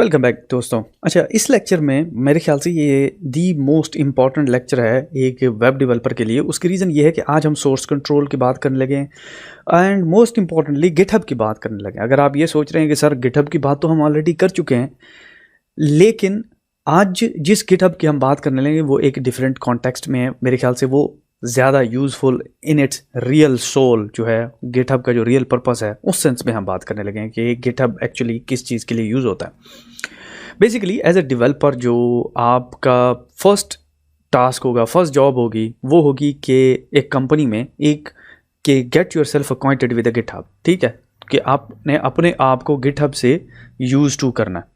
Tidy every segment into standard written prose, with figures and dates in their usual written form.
Welcome back दोस्तों। अच्छा, इस लेक्चर में मेरे ख्याल से ये दी मोस्ट इम्पॉर्टेंट लेक्चर है एक वेब डेवलपर के लिए। उसकी रीज़न ये है कि आज हम सोर्स कंट्रोल की बात करने लगे हैं एंड मोस्ट इम्पॉर्टेंटली गिटहब की बात करने लगे हैं। अगर आप ये सोच रहे हैं कि सर गिटहब की बात तो हम ऑलरेडी कर चुके हैं, लेकिन आज जिस गिटहब की हम बात करने लगे वो एक डिफरेंट कॉन्टेक्स्ट में है। मेरे ख्याल से वो ज़्यादा useful in its real soul, जो है गिटहब का जो रियल पर्पस है उस सेंस में हम बात करने लगे हैं कि गिटहब एक्चुअली किस चीज़ के लिए यूज़ होता है। बेसिकली एज ए डेवलपर जो आपका फर्स्ट टास्क होगा, फर्स्ट जॉब होगी, वो होगी कि एक कंपनी में एक कि get yourself acquainted with GitHub. ठीक है, कि आपने अपने आप को गिटहब से यूज टू करना है।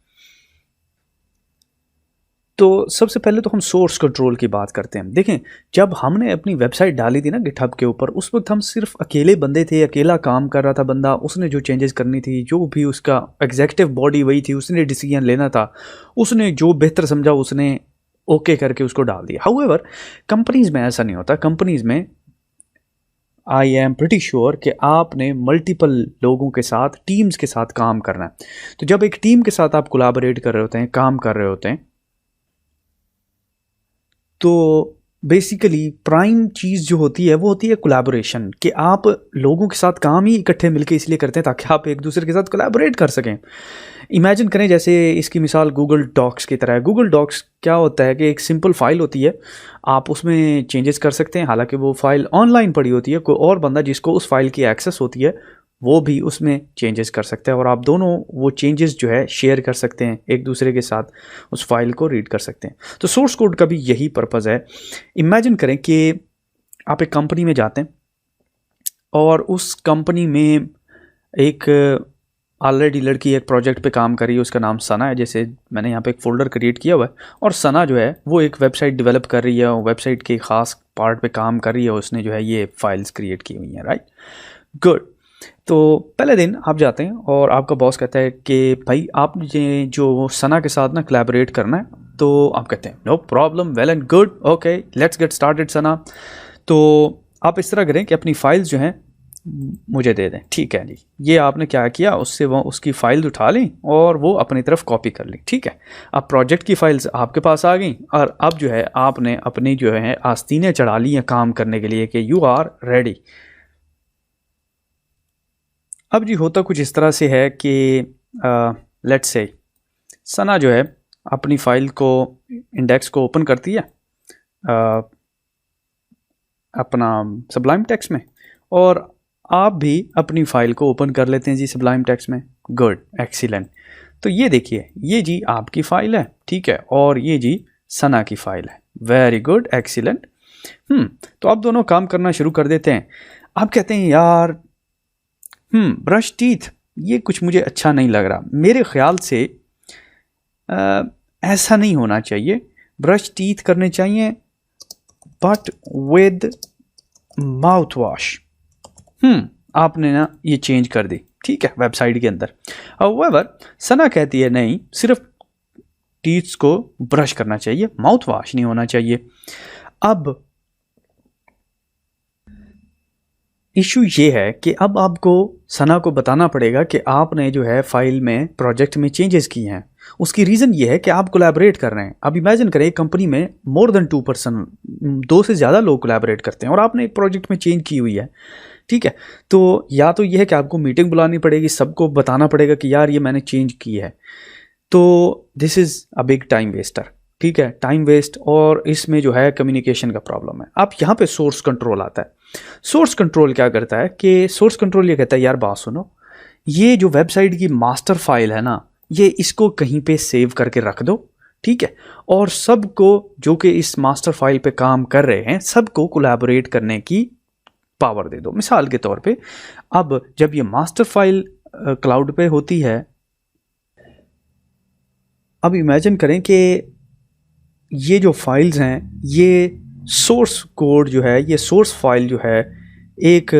तो सबसे पहले तो हम सोर्स कंट्रोल की बात करते हैं। देखें, जब हमने अपनी वेबसाइट डाली थी ना गिटहब के ऊपर, उस वक्त हम सिर्फ अकेले बंदे थे, अकेला काम कर रहा था बंदा। उसने जो चेंजेस करनी थी, जो भी उसका एग्जीक्यूटिव बॉडी वही थी, उसने डिसीजन लेना था, उसने जो बेहतर समझा उसने ओके करके उसको डाल दिया। हाउएवर कंपनीज में ऐसा नहीं होता। कंपनीज में आई एम प्रिटी श्योर कि आपने मल्टीपल लोगों के साथ, टीम्स के साथ काम करना है। तो जब एक टीम के साथ आप कोलैबोरेट कर रहे होते हैं, काम कर रहे होते हैं, तो बेसिकली प्राइम चीज़ जो होती है वो होती है कोलैबोरेशन। कि आप लोगों के साथ काम ही इकट्ठे मिलके इसलिए करते हैं ताकि आप एक दूसरे के साथ कोलैबोरेट कर सकें। इमेजिन करें जैसे इसकी मिसाल गूगल डॉक्स की तरह है। गूगल डॉक्स क्या होता है कि एक सिंपल फाइल होती है, आप उसमें चेंजेस कर सकते हैं। हालांकि वो फाइल ऑनलाइन पड़ी होती है, कोई और बंदा जिसको उस फाइल की एक्सेस होती है वो भी उसमें चेंजेस कर सकते हैं और आप दोनों वो चेंजेस जो है शेयर कर सकते हैं, एक दूसरे के साथ उस फाइल को रीड कर सकते हैं। तो सोर्स कोड का भी यही पर्पज़ है। इमेजिन करें कि आप एक कंपनी में जाते हैं और उस कंपनी में एक ऑलरेडी लड़की एक प्रोजेक्ट पे काम कर रही है, उसका नाम सना है। जैसे मैंने यहाँ पे एक फ़ोल्डर क्रिएट किया हुआ है और सना जो है वो एक वेबसाइट डेवलप कर रही है, वेबसाइट के ख़ास पार्ट पे काम कर रही है। उसने जो है ये फाइल्स क्रिएट की हुई हैं, राइट, गुड। तो पहले दिन आप जाते हैं और आपका बॉस कहता है कि भाई आप ये जो सना के साथ ना कोलैबोरेट करना है। तो आप कहते हैं no problem, well and good, okay let's get started Sana. तो आप इस तरह करें कि अपनी फाइल्स जो हैं मुझे दे दें। ठीक है जी, ये आपने क्या किया, उससे वो उसकी फाइल उठा ली और वो अपनी तरफ कॉपी कर ली। ठीक है, अब प्रोजेक्ट की फाइल्स आपके पास आ गई और अब जो है आपने अपनी जो है आस्तीनें चढ़ा ली हैं काम करने के लिए कि यू आर रेडी। अब जी होता कुछ इस तरह से है कि लेट्स से सना जो है अपनी फाइल को, इंडेक्स को ओपन करती है अपना सबलाइम टेक्स्ट में, और आप भी अपनी फाइल को ओपन कर लेते हैं जी सबलाइम टेक्स्ट में। Good, excellent. तो ये देखिए, ये जी आपकी फ़ाइल है, ठीक है, और ये जी सना की फ़ाइल है। Very good, excellent. तो आप दोनों काम करना शुरू कर देते हैं। आप कहते हैं यार ब्रश टीथ, ये कुछ मुझे अच्छा नहीं लग रहा। मेरे ख्याल से ऐसा नहीं होना चाहिए। ब्रश टीथ करने चाहिए बट विद माउथ वॉश। आपने ना ये चेंज कर दी, ठीक है, वेबसाइट के अंदर। हाउएवर सना कहती है नहीं, सिर्फ टीथ्स को ब्रश करना चाहिए, माउथ वॉश नहीं होना चाहिए। अब इशू ये है कि अब आपको सना को बताना पड़ेगा कि आपने जो है फाइल में, प्रोजेक्ट में चेंजेस किए हैं। उसकी रीज़न ये है कि आप कोलैबोरेट कर रहे हैं। अब इमेजिन करें एक कंपनी में मोर देन 2 पर्सन, 2 से ज़्यादा लोग कोलैबोरेट करते हैं और आपने एक प्रोजेक्ट में चेंज की हुई है। ठीक है, तो या तो यह है कि आपको मीटिंग बुलानी पड़ेगी, सबको बताना पड़ेगा कि यार ये मैंने चेंज की है। तो this is a big time Wester. ठीक है, टाइम वेस्ट, और इसमें जो है कम्युनिकेशन का प्रॉब्लम है। अब यहाँ पे सोर्स कंट्रोल आता है। सोर्स कंट्रोल क्या करता है कि सोर्स कंट्रोल ये कहता है यार बात सुनो, ये जो वेबसाइट की मास्टर फाइल है ना, ये इसको कहीं पे सेव करके रख दो। ठीक है, और सबको जो कि इस मास्टर फाइल पे काम कर रहे हैं सबको कोलैबोरेट करने की पावर दे दो। मिसाल के तौर पे अब जब ये मास्टर फाइल क्लाउड पे होती है, अब इमेजिन करें कि ये जो फाइल्स हैं, ये सोर्स कोड जो है, ये सोर्स फाइल जो है एक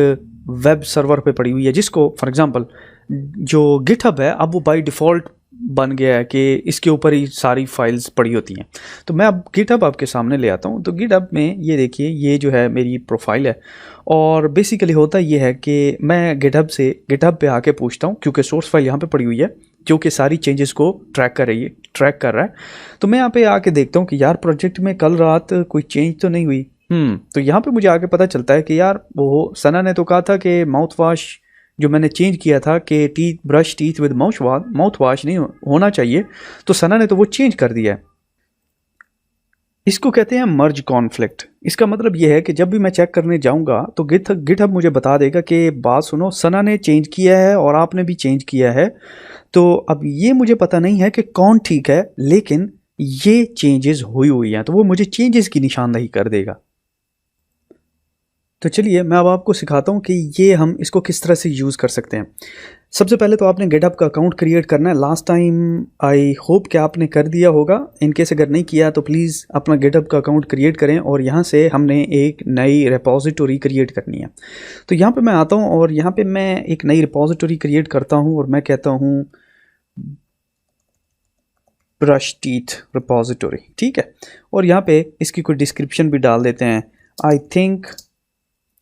वेब सर्वर पे पड़ी हुई है, जिसको फॉर एग्जांपल जो गिटहब है अब वो बाय डिफ़ॉल्ट बन गया है कि इसके ऊपर ही सारी फाइल्स पड़ी होती हैं। तो मैं अब गिटहब आपके सामने ले आता हूँ। तो गिटहब में ये देखिए, ये जो है मेरी प्रोफाइल है और बेसिकली होता ये है कि मैं गिटहब पे आके पूछता हूँ, क्योंकि सोर्स फाइल यहाँ पे पड़ी हुई है, जो कि सारी चेंजेस को ट्रैक कर रहा है। तो मैं यहाँ पे आके देखता हूँ कि यार प्रोजेक्ट में कल रात कोई चेंज तो नहीं हुई। तो यहाँ पे मुझे आके पता चलता है कि यार वो सना ने तो कहा था कि माउथ वॉश जो मैंने चेंज किया था कि brush teeth with mouth wash नहीं होना चाहिए, तो सना ने तो वो चेंज कर दिया है। इसको कहते हैं मर्ज कॉन्फ्लिक्ट। इसका मतलब ये है कि जब भी मैं चेक करने जाऊंगा तो गिटहब मुझे बता देगा कि बात सुनो, सना ने चेंज किया है और आपने भी चेंज किया है। तो अब ये मुझे पता नहीं है कि कौन ठीक है, लेकिन ये चेंजेस हुई हैं, तो वो मुझे चेंजेस की निशानदेही कर देगा। तो चलिए मैं अब आपको सिखाता हूँ कि ये हम इसको किस तरह से यूज़ कर सकते हैं। सबसे पहले तो आपने गिटहब का अकाउंट क्रिएट करना है। लास्ट टाइम आई होप कि आपने कर दिया होगा। इनकेस अगर नहीं किया तो प्लीज़ अपना गिटहब का अकाउंट क्रिएट करें और यहाँ से हमने एक नई रिपोजिटरी क्रिएट करनी है। तो यहाँ पे मैं आता हूँ और यहाँ पे मैं एक नई रिपोजिटरी क्रिएट करता हूँ और मैं कहता हूँ ब्रश टीथ रिपोजिटरी, ठीक है। और यहाँ पे इसकी कोई डिस्क्रिप्शन भी डाल देते हैं, आई थिंक,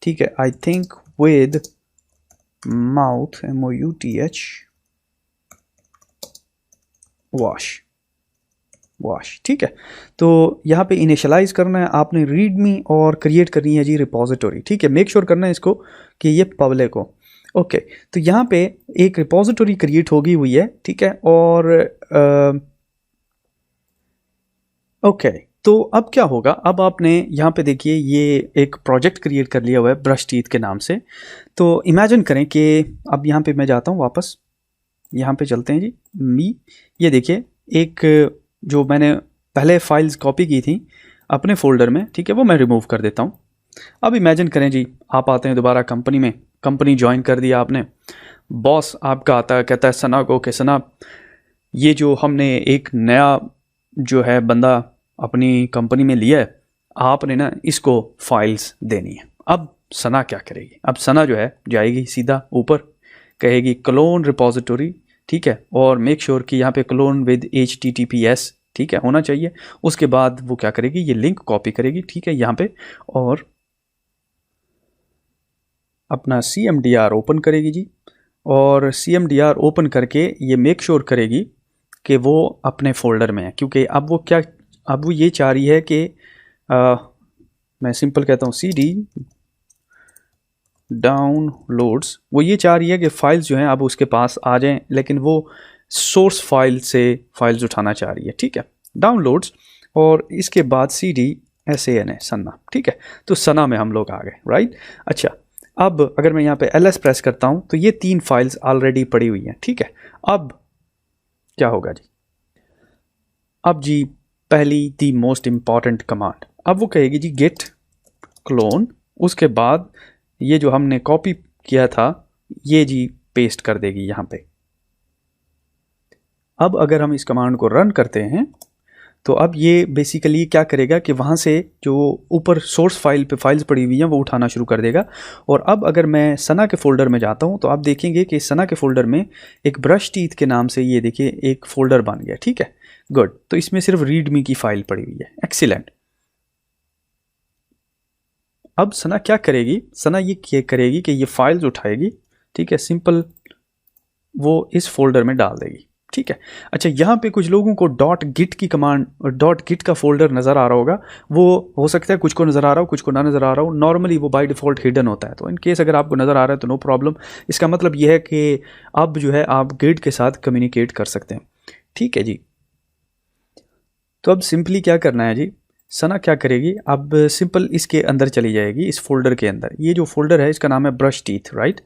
ठीक है, I think with mouth MOUTH wash, ठीक है। तो यहाँ पे इनिशियलाइज करना है आपने रीडमी और क्रिएट करनी है जी रिपोजिटरी, ठीक है। मेक श्योर करना है इसको कि ये पब्लिक हो। ओके, तो यहाँ पे एक रिपोजिटरी क्रिएट होगी हुई है, ठीक है। और ओके, तो अब क्या होगा, अब आपने यहाँ पे देखिए ये एक प्रोजेक्ट क्रिएट कर लिया हुआ है ब्रश टीथ के नाम से। तो इमेजिन करें कि अब यहाँ पे मैं जाता हूँ वापस, यहाँ पे चलते हैं जी ये देखिए एक जो मैंने पहले फाइल्स कॉपी की थी अपने फोल्डर में, ठीक है, वो मैं रिमूव कर देता हूँ। अब इमेजिन करें जी आप आते हैं दोबारा कंपनी में, कंपनी ज्वाइन कर दिया आपने, बॉस आपका आता है कहता है सना को कि सना ये जो हमने एक नया जो है बंदा अपनी कंपनी में लिया है, आपने ना इसको फाइल्स देनी है। अब सना क्या करेगी, अब सना जो है जाएगी सीधा ऊपर, कहेगी क्लोन रिपोजिटरी, ठीक है, और मेक श्योर कि यहाँ पे क्लोन विद HTTPS, ठीक है, होना चाहिए। उसके बाद वो क्या करेगी, ये लिंक कॉपी करेगी, ठीक है, यहाँ पे, और अपना CMDR ओपन करेगी जी, और CMDR ओपन करके ये मेक श्योर करेगी कि वो अपने फोल्डर में है, क्योंकि अब वो क्या, अब वो ये चाह रही है कि मैं सिंपल कहता हूँ CD डाउनलोड्स, वो ये चाह रही है कि फाइल्स जो हैं अब उसके पास आ जाएं, लेकिन वो सोर्स फाइल से फाइल्स उठाना चाह रही है, ठीक है, डाउनलोड्स, और इसके बाद CD SANA सन्ना, ठीक है। तो सना में हम लोग आ गए, राइट। अच्छा, अब अगर मैं यहाँ पे LS प्रेस करता हूँ तो ये 3 फाइल्स ऑलरेडी पड़ी हुई हैं, ठीक है। अब क्या होगा जी, अब जी पहली दी मोस्ट इम्पॉर्टेंट कमांड, अब वो कहेगी जी गेट क्लोन, उसके बाद ये जो हमने कॉपी किया था ये जी पेस्ट कर देगी यहाँ पे। अब अगर हम इस कमांड को रन करते हैं तो अब ये बेसिकली क्या करेगा कि वहाँ से जो ऊपर सोर्स फाइल पे फाइल्स पड़ी हुई हैं वो उठाना शुरू कर देगा। और अब अगर मैं सना के फ़ोल्डर में जाता हूँ तो आप देखेंगे कि सना के फ़ोल्डर में एक ब्रश टीथ के नाम से ये देखिए एक फ़ोल्डर बन गया, ठीक है, गुड। तो इसमें सिर्फ रीडमी की फ़ाइल पड़ी हुई है, एक्सीलेंट। अब सना क्या करेगी, सना ये करेगी कि ये फाइल्स उठाएगी, ठीक है, सिंपल वो इस फोल्डर में डाल देगी, ठीक है। अच्छा, यहाँ पे कुछ लोगों को .git की कमांड और .git का फोल्डर नज़र आ रहा होगा, वो हो सकता है कुछ को नज़र आ रहा हो कुछ को ना नज़र आ रहा हो। नॉर्मली वो बाय डिफ़ॉल्ट हिडन होता है, तो इन केस अगर आपको नज़र आ रहा है तो नो प्रॉब्लम। इसका मतलब ये है कि अब जो है आप गिट के साथ कम्युनिकेट कर सकते हैं, ठीक है जी। तो अब सिंपली क्या करना है जी, सना क्या करेगी, अब सिंपल इसके अंदर चली जाएगी, इस फोल्डर के अंदर। ये जो फोल्डर है इसका नाम है ब्रश टीथ, राइट,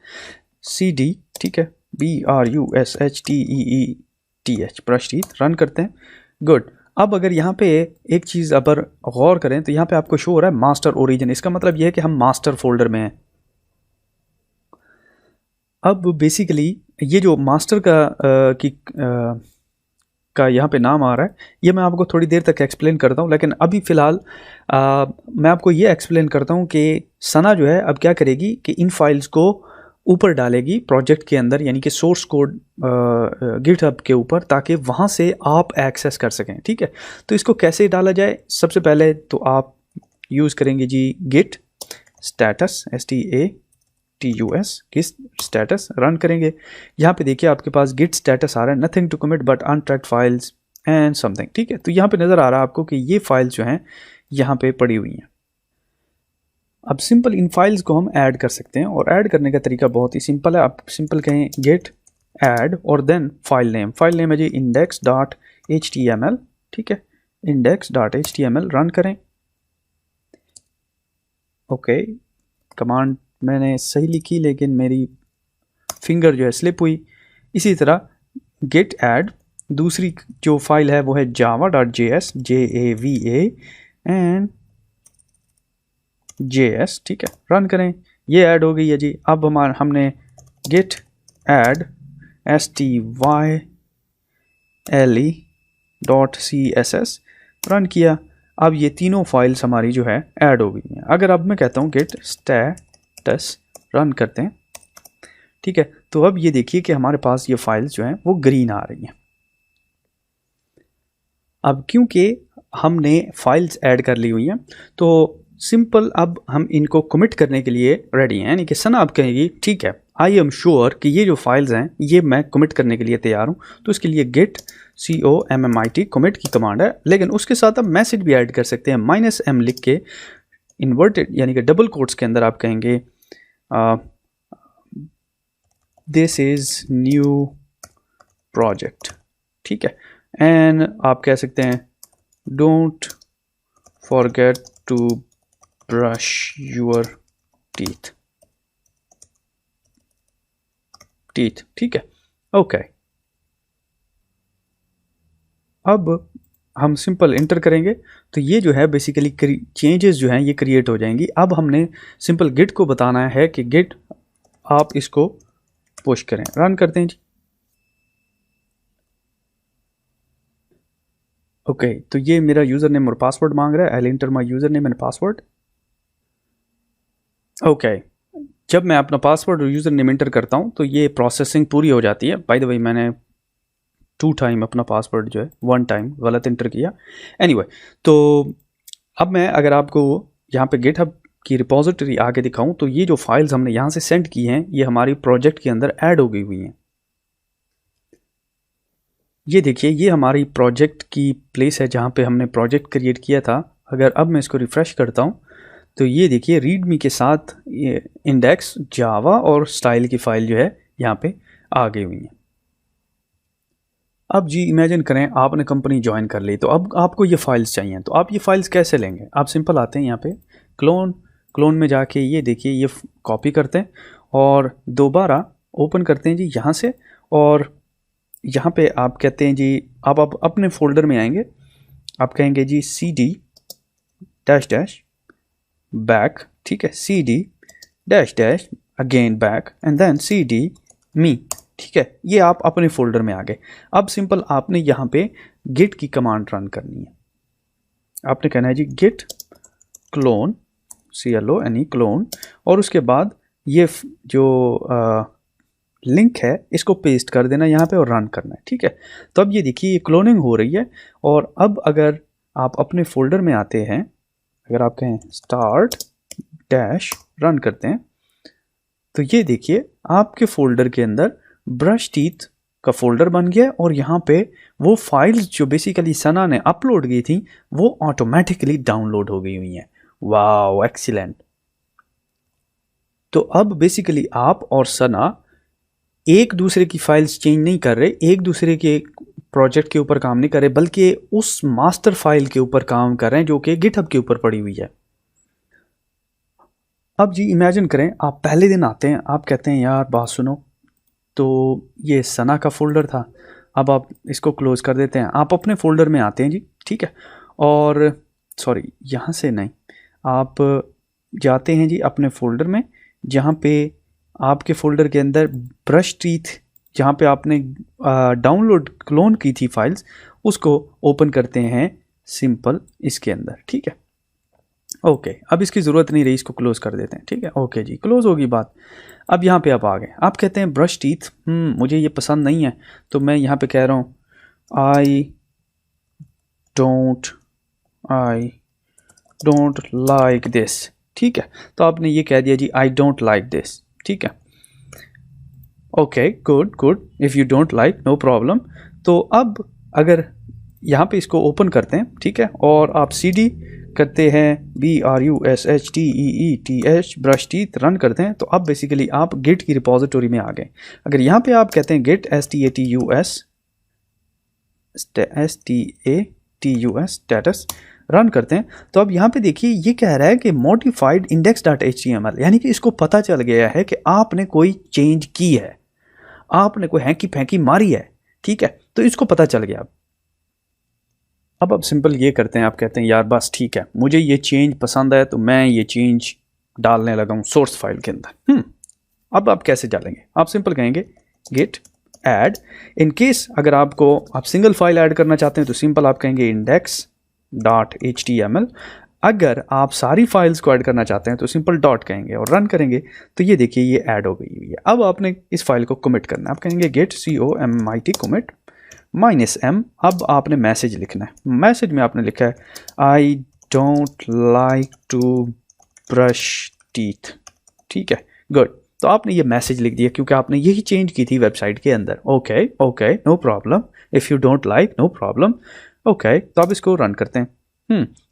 CD, ठीक है, BRUSHTEETH, ब्रश टीथ। रन करते हैं, गुड। अब अगर यहाँ पे एक चीज़ अगर गौर करें तो यहाँ पे आपको शो हो रहा है मास्टर ओरिजिन, इसका मतलब ये है कि हम मास्टर फोल्डर में हैं। अब बेसिकली ये जो मास्टर का यहाँ पे नाम आ रहा है, ये मैं आपको थोड़ी देर तक एक्सप्लेन करता हूँ, लेकिन अभी फ़िलहाल मैं आपको ये एक्सप्लेन करता हूँ कि सना जो है अब क्या करेगी कि इन फाइल्स को ऊपर डालेगी प्रोजेक्ट के अंदर, यानी कि सोर्स कोड गिटहब के ऊपर, ताकि वहाँ से आप एक्सेस कर सकें, ठीक है। तो इसको कैसे डाला जाए, सबसे पहले तो आप यूज़ करेंगे जी git status, git status run करेंगे। यहाँ पे देखिए आपके पास git status आ रहा है, nothing to commit but untracked files and something, ठीक है। तो यहाँ पे नज़र आ रहा है आपको कि ये फाइल्स जो हैं यहाँ पे पड़ी हुई हैं। अब सिंपल इन फाइल्स को हम ऐड कर सकते हैं, और ऐड करने का तरीका बहुत ही सिंपल है। आप सिंपल कहें गेट ऐड और देन फाइल नेम है जी index.html, ठीक है, index.html रन करें। ओके, कमांड मैंने सही लिखी लेकिन मेरी फिंगर जो है स्लिप हुई। इसी तरह गेट ऐड, दूसरी जो फाइल है वो है java.js, JAVA एंड JS, ठीक है, रन करें। ये ऐड हो गई है जी। अब हमने गेट ऐड style.css रन किया। अब ये तीनों फाइल्स हमारी जो है ऐड हो गई हैं। अगर अब मैं कहता हूँ गेट स्टेटस रन करते हैं, ठीक है, तो अब ये देखिए कि हमारे पास ये फाइल्स जो हैं वो ग्रीन आ रही हैं। अब क्योंकि हमने फाइल्स ऐड कर ली हुई हैं तो सिंपल अब हम इनको कमिट करने के लिए रेडी हैं, यानी कि सना आप कहेंगी ठीक है आई एम श्योर कि ये जो फाइल्स हैं ये मैं कमिट करने के लिए तैयार हूँ। तो इसके लिए गेट commit कमिट की कमांड है, लेकिन उसके साथ आप मैसेज भी ऐड कर सकते हैं -m लिख के इन्वर्टेड यानी कि डबल कोट्स के अंदर आप कहेंगे दिस इज न्यू प्रोजेक्ट, ठीक है, एंड आप कह सकते हैं don't forget to brush your teeth, ठीक है, ओके। अब हम सिंपल इंटर करेंगे तो ये जो है बेसिकली चेंजेस जो हैं ये क्रिएट हो जाएंगी। अब हमने सिंपल गिट को बताना है कि गिट आप इसको पुश करें, रन करते हैं जी। ओके, तो ये मेरा यूज़र नेम और पासवर्ड मांग रहा है, I enter my user name and password. Okay, जब मैं अपना पासवर्ड और यूज़र नेम एंटर करता हूँ तो ये प्रोसेसिंग पूरी हो जाती है। बाय द वे मैंने 2 टाइम अपना पासवर्ड जो है 1 टाइम गलत इंटर किया। एनीवे, तो अब मैं अगर आपको यहाँ पे गिटहब की रिपोजिटरी आगे दिखाऊं तो ये जो फाइल्स हमने यहाँ से सेंड की हैं ये हमारी प्रोजेक्ट के अंदर ऐड हो गई हुई हैं। ये देखिए ये हमारी प्रोजेक्ट की प्लेस है जहाँ पे हमने प्रोजेक्ट क्रिएट किया था। अगर अब मैं इसको रिफ़्रेश करता हूँ तो ये देखिए रीडमी के साथ ये इंडेक्स जावा और स्टाइल की फ़ाइल जो है यहाँ पे आ गई हुई है। अब जी इमेजिन करें आपने कंपनी ज्वाइन कर ली, तो अब आपको ये फाइल्स चाहिए, तो आप ये फाइल्स कैसे लेंगे? आप सिंपल आते हैं यहाँ पे क्लोन में जाके ये देखिए ये कॉपी करते हैं और दोबारा ओपन करते हैं जी यहाँ से, और यहाँ पे आप कहते हैं जी आप अपने फोल्डर में आएंगे, आप कहेंगे जी cd -- बैक, ठीक है, cd -- again back and then cd me, ठीक है, ये आप अपने फोल्डर में आ गए। अब सिंपल आपने यहाँ पे गिट की कमांड रन करनी है। आपने कहना है जी गिट क्लोन CLONE क्लोन, और उसके बाद ये जो लिंक है इसको पेस्ट कर देना यहाँ पे और रन करना है, ठीक है। तो अब ये देखिए ये क्लोनिंग हो रही है। और अब अगर आप अपने फोल्डर में आते हैं, अगर आप कहें स्टार्ट डैश रन करते हैं तो ये देखिए आपके फोल्डर के अंदर ब्रश टीथ का फोल्डर बन गया, और यहाँ पे वो फाइल्स जो बेसिकली सना ने अपलोड की थी वो ऑटोमेटिकली डाउनलोड हो गई हुई हैं। Wow, excellent. तो अब बेसिकली आप और सना एक दूसरे की फाइल्स चेंज नहीं कर रहे, एक दूसरे के प्रोजेक्ट के ऊपर काम नहीं कर रहे, बल्कि उस मास्टर फाइल के ऊपर काम कर रहे हैं जो कि गिटहब के ऊपर पड़ी हुई है। अब जी इमेजिन करें आप पहले दिन आते हैं, आप कहते हैं यार बात सुनो, तो ये सना का फोल्डर था, अब आप इसको क्लोज कर देते हैं, आप अपने फोल्डर में आते हैं जी, ठीक है, और सॉरी यहाँ से नहीं, आप जाते हैं जी अपने फोल्डर में जहाँ पे आपके फोल्डर के अंदर ब्रश टीथ जहाँ पे आपने डाउनलोड क्लोन की थी फाइल्स उसको ओपन करते हैं सिंपल इसके अंदर, ठीक है। ओके, अब इसकी ज़रूरत नहीं रही, इसको क्लोज कर देते हैं, ठीक है। ओके जी, क्लोज होगी बात। अब यहाँ पे आप आ गए, आप कहते हैं ब्रश टीथ मुझे ये पसंद नहीं है, तो मैं यहाँ पे कह रहा हूँ आई डोंट लाइक दिस, ठीक है। तो आपने ये कह दिया जी आई डोंट लाइक दिस, ठीक है, okay good good, if you don't like no problem. तो अब अगर यहाँ पे इसको ओपन करते हैं, ठीक है, और आप cd करते हैं BRUSHTEETH ब्रश टीथ रन करते हैं, तो अब बेसिकली आप गिट की रिपोजिटरी में आ गए। अगर यहाँ पे आप कहते हैं git status स्टेटस रन करते हैं, तो अब यहाँ पे देखिए ये कह रहा है कि मॉडिफाइड index.html, यानी कि इसको पता चल गया है कि आपने कोई चेंज की है, आपने कोई हैंकी फैंकी मारी है, ठीक है, तो इसको पता चल गया। अब सिंपल ये करते हैं, आप कहते हैं यार बस ठीक है, मुझे ये चेंज पसंद है तो मैं ये चेंज डालने लगा हूँ सोर्स फाइल के अंदर। अब आप कैसे डालेंगे? आप सिंपल कहेंगे git add। इन केस अगर आपको आप सिंगल फाइल ऐड करना चाहते हैं तो सिंपल आप कहेंगे index.html। अगर आप सारी फाइल्स को ऐड करना चाहते हैं तो सिंपल डॉट कहेंगे और रन करेंगे, तो ये देखिए ये ऐड हो गई हुई है। अब आपने इस फाइल को कमिट करना है, आप कहेंगे git commit -m। अब आपने मैसेज लिखना है, मैसेज में आपने लिखा है I don't like to brush teeth, ठीक है गुड। तो आपने ये मैसेज लिख दिया क्योंकि आपने यही चेंज की थी वेबसाइट के अंदर। Okay okay no problem, if you don't like no problem, okay. तो आप इसको रन करते हैं।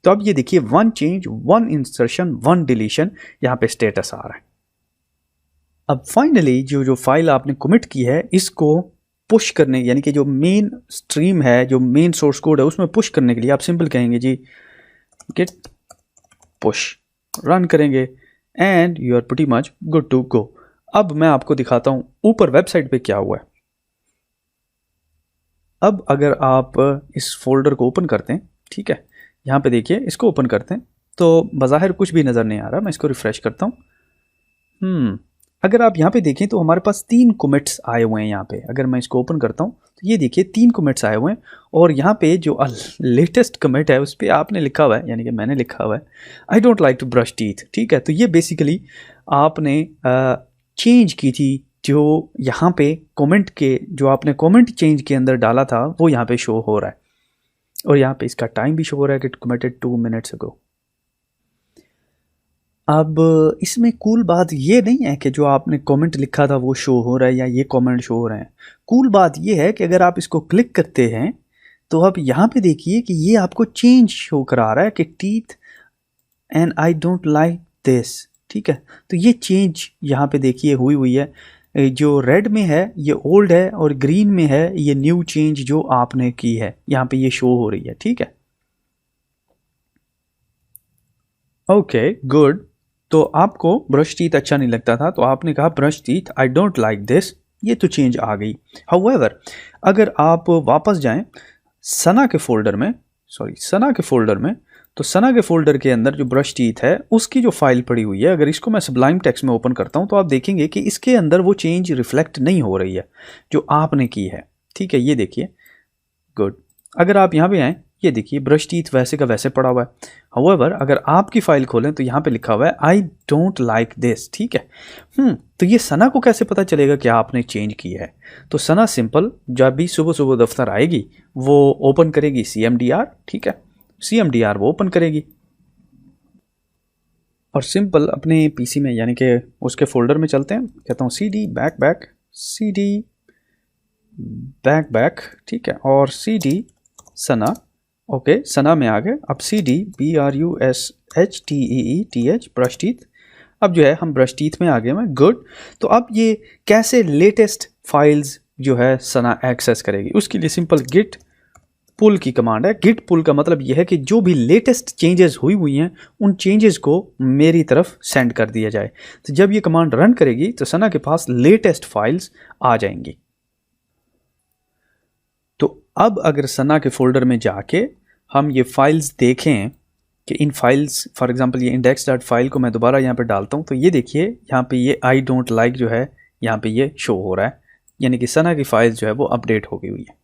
तो अब ये देखिए 1 चेंज 1 इंसर्शन 1 डिलीशन, यहाँ पे स्टेटस आ रहा है। अब फाइनली जो फाइल आपने कमिट की है इसको पुश करने, यानी कि जो मेन स्ट्रीम है, जो मेन सोर्स कोड है, उसमें पुश करने के लिए आप सिंपल कहेंगे जी git push, रन करेंगे and you are pretty much good to go. अब मैं आपको दिखाता हूं ऊपर वेबसाइट पे क्या हुआ है। अब अगर आप इस फोल्डर को ओपन करते हैं, ठीक है, यहाँ पे देखिए इसको ओपन करते हैं तो बज़ाहिर कुछ भी नज़र नहीं आ रहा। मैं इसको रिफ्रेश करता हूँ। अगर आप यहाँ पे देखें तो हमारे पास 3 कमिट्स आए हुए हैं यहाँ पे। अगर मैं इसको ओपन करता हूँ तो ये देखिए 3 कमिट्स आए हुए हैं, और यहाँ पे जो लेटेस्ट कमिट है उस पर आपने लिखा हुआ है, यानी कि मैंने लिखा हुआ है I don't like to brush teeth, ठीक है। तो ये बेसिकली आपने चेंज की थी, जो यहाँ पे कमेंट के, जो आपने कमेंट चेंज के अंदर डाला था वो यहाँ पे शो हो रहा है, और यहाँ पे इसका टाइम भी शो हो रहा है कि कमिटेड 2 मिनट्स अगो। अब इसमें कूल बात ये नहीं है कि जो आपने कमेंट लिखा था वो शो हो रहा है या ये कमेंट शो हो रहे हैं। कूल बात ये है कि अगर आप इसको क्लिक करते हैं तो आप यहाँ पे देखिए कि ये आपको चेंज शो करा रहा है कि teeth and I don't like this, ठीक है। तो ये चेंज यहाँ पे देखिए हुई है। जो रेड में है ये ओल्ड है और ग्रीन में है ये न्यू चेंज जो आपने की है, यहाँ पे ये शो हो रही है, ठीक है। Okay good. तो आपको ब्रश टीथ अच्छा नहीं लगता था तो आपने कहा brush teeth I don't like this, ये तो चेंज आ गई। हाउएवर अगर आप वापस जाएं सना के फोल्डर में, तो सना के फोल्डर के अंदर जो ब्रश टीथ है उसकी जो फाइल पड़ी हुई है, अगर इसको मैं सबलाइम टेक्स्ट में ओपन करता हूं तो आप देखेंगे कि इसके अंदर वो चेंज रिफ्लेक्ट नहीं हो रही है जो आपने की है, ठीक है। ये देखिए गुड। अगर आप यहाँ पे आएँ, ये देखिए ब्रश टीथ वैसे का वैसे पड़ा हुआ है। हाउएवर अगर आपकी फाइल खोलें तो यहाँ पे लिखा हुआ है आई डोंट लाइक दिस, ठीक है। तो ये सना को कैसे पता चलेगा कि आपने चेंज किया है? तो सना सिंपल जब भी सुबह सुबह दफ्तर आएगी वो ओपन करेगी CMDR, ठीक है, CMDR वो ओपन करेगी और सिंपल अपने PC में, यानी कि उसके फोल्डर में चलते हैं, कहता हूँ CD बैक, ठीक है, और CD सना, ओके सना में आ गए। अब CD BRUSHTEETH ब्रश टीथ, अब जो है हम ब्रश टीथ में आ गए हैं, गुड। तो अब ये कैसे लेटेस्ट फाइल्स जो है सना एक्सेस करेगी, उसके लिए सिंपल गिट पुल की कमांड है। गिट पुल का मतलब यह है कि जो भी लेटेस्ट चेंजेस हुई हैं उन चेंजेस को मेरी तरफ सेंड कर दिया जाए। तो जब ये कमांड रन करेगी तो सना के पास लेटेस्ट फाइल्स आ जाएंगी। तो अब अगर सना के फोल्डर में जाके हम ये फाइल्स देखें कि इन फाइल्स, फॉर एग्जांपल ये index.file को मैं दोबारा यहाँ पे डालता हूँ तो ये देखिए यहाँ पे ये आई डोंट लाइक जो है यहाँ पे ये शो हो रहा है, यानी कि सना की फाइल्स जो है वो अपडेट हो गई हुई है।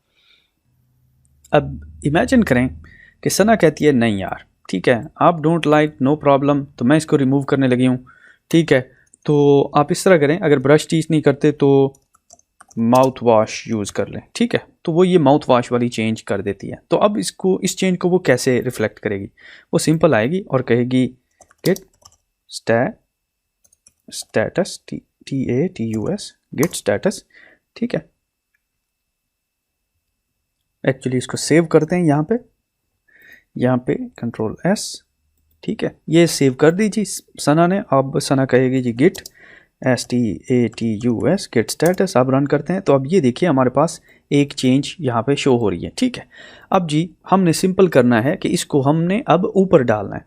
अब इमेजिन करें कि सना कहती है नहीं यार ठीक है आप डोंट लाइक नो प्रॉब्लम, तो मैं इसको रिमूव करने लगी हूँ, ठीक है। तो आप इस तरह करें, अगर ब्रश टीच नहीं करते तो माउथ वॉश यूज़ कर लें, ठीक है। तो वो ये माउथ वॉश वाली चेंज कर देती है। तो अब इसको, इस चेंज को वो कैसे रिफ्लेक्ट करेगी? वो सिंपल आएगी और कहेगी git status status git status, ठीक है। एक्चुअली इसको सेव करते हैं यहाँ पे कंट्रोल S, ठीक है। ये सेव कर दीजिए सना ने। अब सना कहेगी जी git status git status। अब रन करते हैं तो अब ये देखिए हमारे पास एक चेंज यहाँ पे शो हो रही है, ठीक है। अब जी हमने सिंपल करना है कि इसको हमने अब ऊपर डालना है।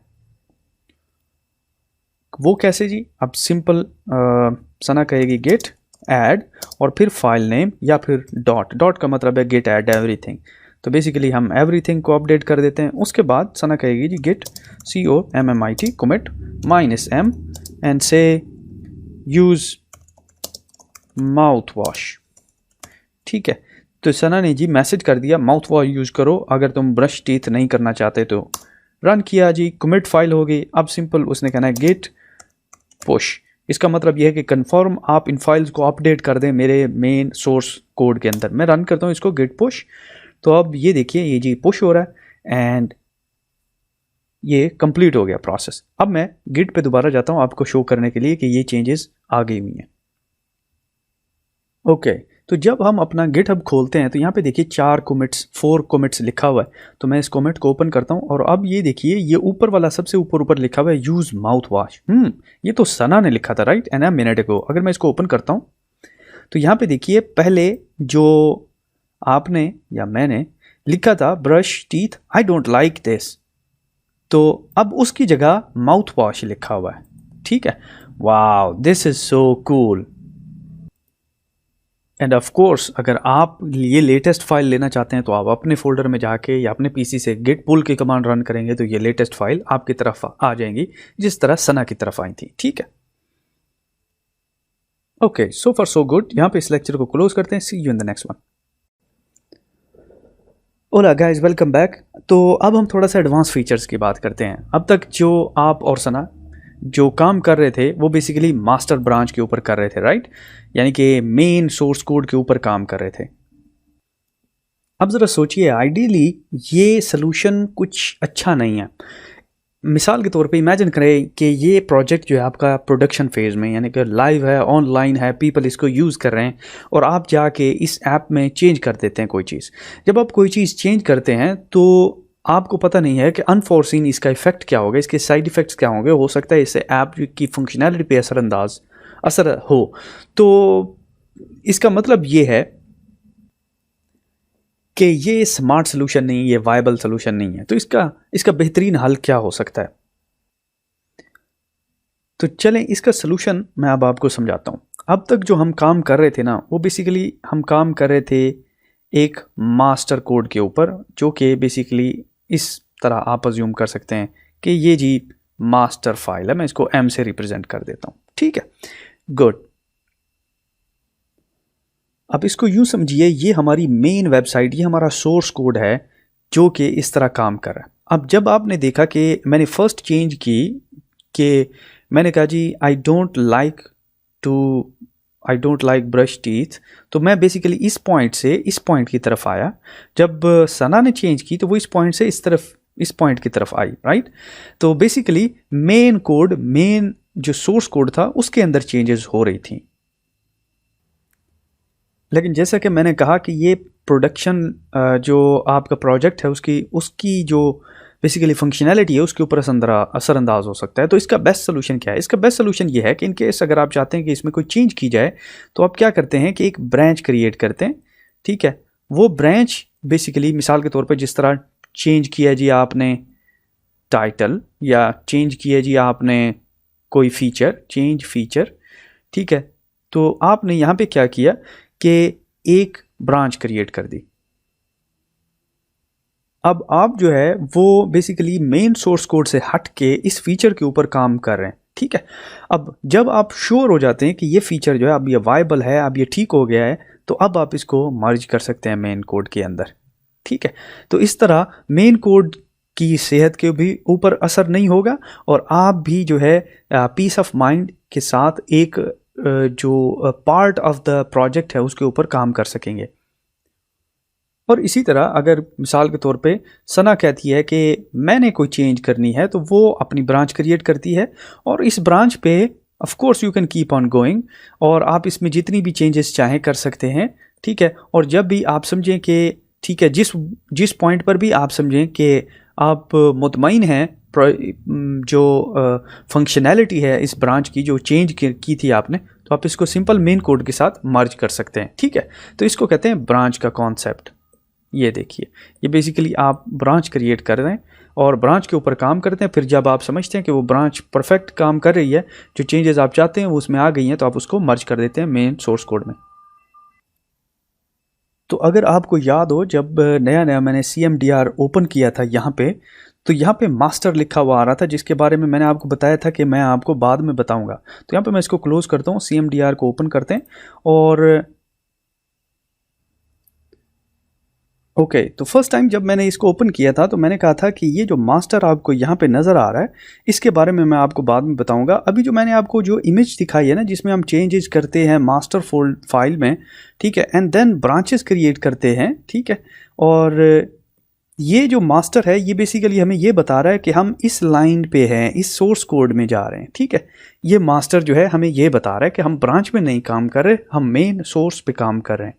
वो कैसे जी? अब सिंपल सना कहेगी git add और फिर फाइल नेम या फिर डॉट का मतलब है git add everything। तो बेसिकली हम एवरीथिंग को अपडेट कर देते हैं। उसके बाद सना कहेगी जी git commit -m एंड से यूज़ माउथ वॉश, ठीक है। तो सना ने जी मैसेज कर दिया माउथ वॉश यूज़ करो अगर तुम ब्रश टीथ नहीं करना चाहते तो। रन किया जी, कमिट फाइल हो गई। अब सिंपल उसने कहना है git push। इसका मतलब यह है कि कन्फर्म आप इन फाइल्स को अपडेट कर दें मेरे मेन सोर्स कोड के अंदर। मैं रन करता हूँ इसको git push। तो अब ये देखिए ये जी पुश हो रहा है एंड ये कंप्लीट हो गया प्रोसेस। अब मैं गिट पे दोबारा जाता हूँ आपको शो करने के लिए कि ये चेंजेस आ गई हुई हैं। ओके, तो जब हम अपना गिटहब खोलते हैं तो यहाँ पे देखिए 4 कमिट्स लिखा हुआ है। तो मैं इस कमिट को ओपन करता हूँ और अब ये देखिए ये ऊपर वाला सबसे ऊपर लिखा हुआ है यूज़ माउथ वॉश। ये तो सना ने लिखा था राइट एन मिनट अगो। अगर मैं इसको ओपन करता हूँ तो यहाँ पे देखिए पहले जो आपने या मैंने लिखा था brush teeth I don't like this, तो अब उसकी जगह माउथ वॉश लिखा हुआ है, ठीक है। Wow, this is so cool. End of course अगर आप ये लेटेस्ट फाइल लेना चाहते हैं तो आप अपने फोल्डर में जाके या अपने पीसी से git pull की कमांड रन करेंगे तो ये लेटेस्ट फाइल आपकी तरफ आ जाएंगी जिस तरह सना की तरफ आई थी, ठीक है। Okay, so far so good. यहाँ पे इस लेक्चर को क्लोज करते हैं। See you in the next one. ओला गाइस, वेलकम बैक। तो अब हम थोड़ा सा एडवांस फीचर्स की बात करते हैं। अब तक जो आप और सना जो काम कर रहे थे वो बेसिकली मास्टर ब्रांच के ऊपर कर रहे थे राइट, यानी कि मेन सोर्स कोड के ऊपर काम कर रहे थे। अब ज़रा सोचिए आइडियली ये सोल्यूशन कुछ अच्छा नहीं है। मिसाल के तौर पे इमेजिन करें कि ये प्रोजेक्ट जो है आपका प्रोडक्शन फेज़ में यानी कि लाइव है, ऑनलाइन है, पीपल इसको यूज़ कर रहे हैं और आप जाके इस ऐप में चेंज कर देते हैं कोई चीज़। जब आप कोई चीज़ चेंज करते हैं तो आपको पता नहीं है कि अनफोर्सिन इसका इफ़ेक्ट क्या होगा, इसके साइड इफ़ेक्ट्स क्या होंगे। हो सकता है इससे ऐप की फंक्शनैलिटी पे असर हो। तो इसका मतलब ये है कि ये स्मार्ट सोल्यूशन नहीं, ये वायबल सोल्यूशन नहीं है। तो इसका बेहतरीन हल क्या हो सकता है? तो चलें इसका सोल्यूशन मैं अब आपको समझाता हूँ। अब तक जो हम काम कर रहे थे ना वो बेसिकली हम काम कर रहे थे एक मास्टर कोड के ऊपर, जो कि बेसिकली इस तरह आप अज्यूम कर सकते हैं कि ये जी मास्टर फाइल है। मैं इसको M से रिप्रेजेंट कर देता हूँ, ठीक है, गुड। अब इसको यूँ समझिए ये हमारी मेन वेबसाइट, ये हमारा सोर्स कोड है जो कि इस तरह काम कर रहा है। अब जब आपने देखा कि मैंने फर्स्ट चेंज की कि मैंने कहा जी I don't like brush teeth, तो मैं बेसिकली इस पॉइंट से इस पॉइंट की तरफ आया। जब सना ने चेंज की तो वो इस पॉइंट से इस पॉइंट की तरफ आई राइट। तो बेसिकली मेन जो सोर्स कोड था उसके अंदर चेंजेस हो रही थी। लेकिन जैसा कि मैंने कहा कि ये प्रोडक्शन जो आपका प्रोजेक्ट है उसकी जो बेसिकली फंक्शनैलिटी है उसके ऊपर असरअंदाज हो सकता है। तो इसका बेस्ट सोल्यूशन क्या है? इसका बेस्ट सोल्यूशन ये है कि इन केस अगर आप चाहते हैं कि इसमें कोई चेंज की जाए तो आप क्या करते हैं कि एक ब्रांच क्रिएट करते हैं, ठीक है। वो ब्रांच बेसिकली मिसाल के तौर पर जिस तरह चेंज किया जी आपने टाइटल या चेंज किया जी आपने कोई चेंज फीचर, ठीक है। तो आपने यहाँ पे क्या किया कि एक ब्रांच क्रिएट कर दी। अब आप जो है वो बेसिकली मेन सोर्स कोड से हट के इस फीचर के ऊपर काम कर रहे हैं, ठीक है। अब जब आप श्योर हो जाते हैं कि ये फीचर जो है अब ये वायबल है, अब ये ठीक हो गया है, तो अब आप इसको मर्ज कर सकते हैं मेन कोड के अंदर, ठीक है। तो इस तरह मेन कोड की सेहत के भी ऊपर असर नहीं होगा और आप भी जो है पीस ऑफ माइंड के साथ एक जो पार्ट ऑफ द प्रोजेक्ट है उसके ऊपर काम कर सकेंगे। और इसी तरह अगर मिसाल के तौर पे सना कहती है कि मैंने कोई चेंज करनी है तो वो अपनी ब्रांच क्रिएट करती है और इस ब्रांच पे of course you can keep on going, और आप इसमें जितनी भी चेंजेस चाहें कर सकते हैं, ठीक है। और जब भी आप समझें कि ठीक है, जिस पॉइंट पर भी आप समझें कि आप मुतमईन हैं जो फंक्शनैलिटी है इस ब्रांच की जो चेंज की थी आपने, तो आप इसको सिंपल मेन कोड के साथ मर्ज कर सकते हैं, ठीक है। तो इसको कहते हैं ब्रांच का कॉन्सेप्ट। ये देखिए, ये बेसिकली आप ब्रांच क्रिएट कर रहे हैं और ब्रांच के ऊपर काम करते हैं। फिर जब आप समझते हैं कि वो ब्रांच परफेक्ट काम कर रही है, जो चेंजेस आप चाहते हैं वो उसमें आ गई हैं, तो आप उसको मर्ज कर देते हैं मेन सोर्स कोड में। तो अगर आपको याद हो, जब नया नया मैंने CMDR ओपन किया था यहाँ पे, तो यहाँ पे मास्टर लिखा हुआ आ रहा था, जिसके बारे में मैंने आपको बताया था कि मैं आपको बाद में बताऊंगा। तो यहाँ पे मैं इसको क्लोज करता हूँ, CMDR को ओपन करते हैं और ओके तो फर्स्ट टाइम जब मैंने इसको ओपन किया था तो मैंने कहा था कि ये जो मास्टर आपको यहाँ पे नज़र आ रहा है, इसके बारे में मैं आपको बाद में बताऊंगा। अभी जो मैंने आपको जो इमेज दिखाई है ना, जिसमें हम चेंजेस करते हैं मास्टर फोल्ड फाइल में, ठीक है, एंड देन ब्रांचेस क्रिएट करते हैं, ठीक है। और ये जो मास्टर है ये बेसिकली हमें ये बता रहा है कि हम इस लाइन पे हैं, इस सोर्स कोड में जा रहे हैं, ठीक है। ये मास्टर जो है हमें ये बता रहा है कि हम ब्रांच में नहीं काम कर रहे, हम मेन सोर्स पे काम कर रहे हैं।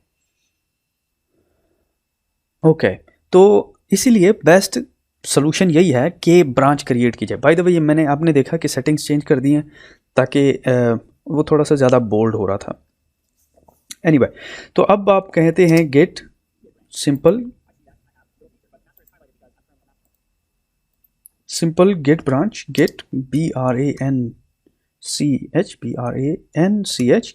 ओके तो इसीलिए बेस्ट सोल्यूशन यही है कि ब्रांच क्रिएट की जाए। बाय द वे ये मैंने आपने देखा कि सेटिंग्स चेंज कर दी हैं ताकि वो थोड़ा सा ज़्यादा बोल्ड हो रहा था। एनीवे तो अब आप कहते हैं git simple git branch, git BRANCH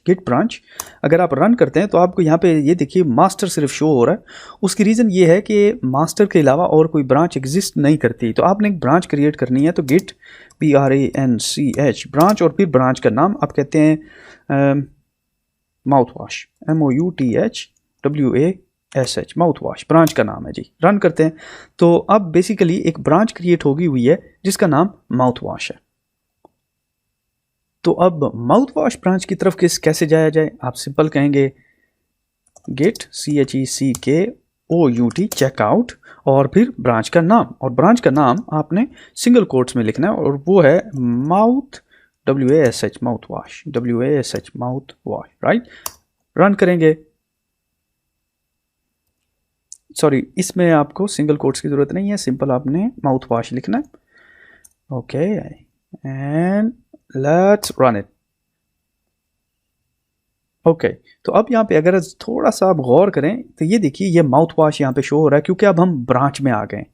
git branch. अगर आप रन करते हैं तो आपको यहाँ पे ये देखिए मास्टर सिर्फ शो हो रहा है। उसकी रीज़न ये है कि मास्टर के अलावा और कोई ब्रांच एग्जिस्ट नहीं करती, तो आपने एक ब्रांच क्रिएट करनी है। तो गेट BRANCH ब्रांच, और फिर ब्रांच का नाम आप कहते हैं mouth wash, MOUTHWASH mouth wash branch का नाम है जी। रन करते हैं तो अब बेसिकली एक ब्रांच क्रिएट होगी हुई है जिसका नाम माउथ वॉश है। तो अब माउथ वॉश ब्रांच की तरफ कैसे जाया जाए, आप सिंपल कहेंगे गेट CHECKOUT चेकआउट, और फिर ब्रांच का नाम, और ब्रांच का नाम आपने सिंगल कोट्स में लिखना है, और वो है mouth WASH mouth wash, WASH mouth wash, right. Run करेंगे, सॉरी इसमें आपको सिंगल कोट्स की ज़रूरत नहीं है, सिंपल आपने माउथ वॉश लिखना है। Okay and let's run it. Okay तो अब यहाँ पे अगर थोड़ा सा आप गौर करें तो ये देखिए ये माउथ वॉश यहाँ पे शो हो रहा है, क्योंकि अब हम ब्रांच में आ गए।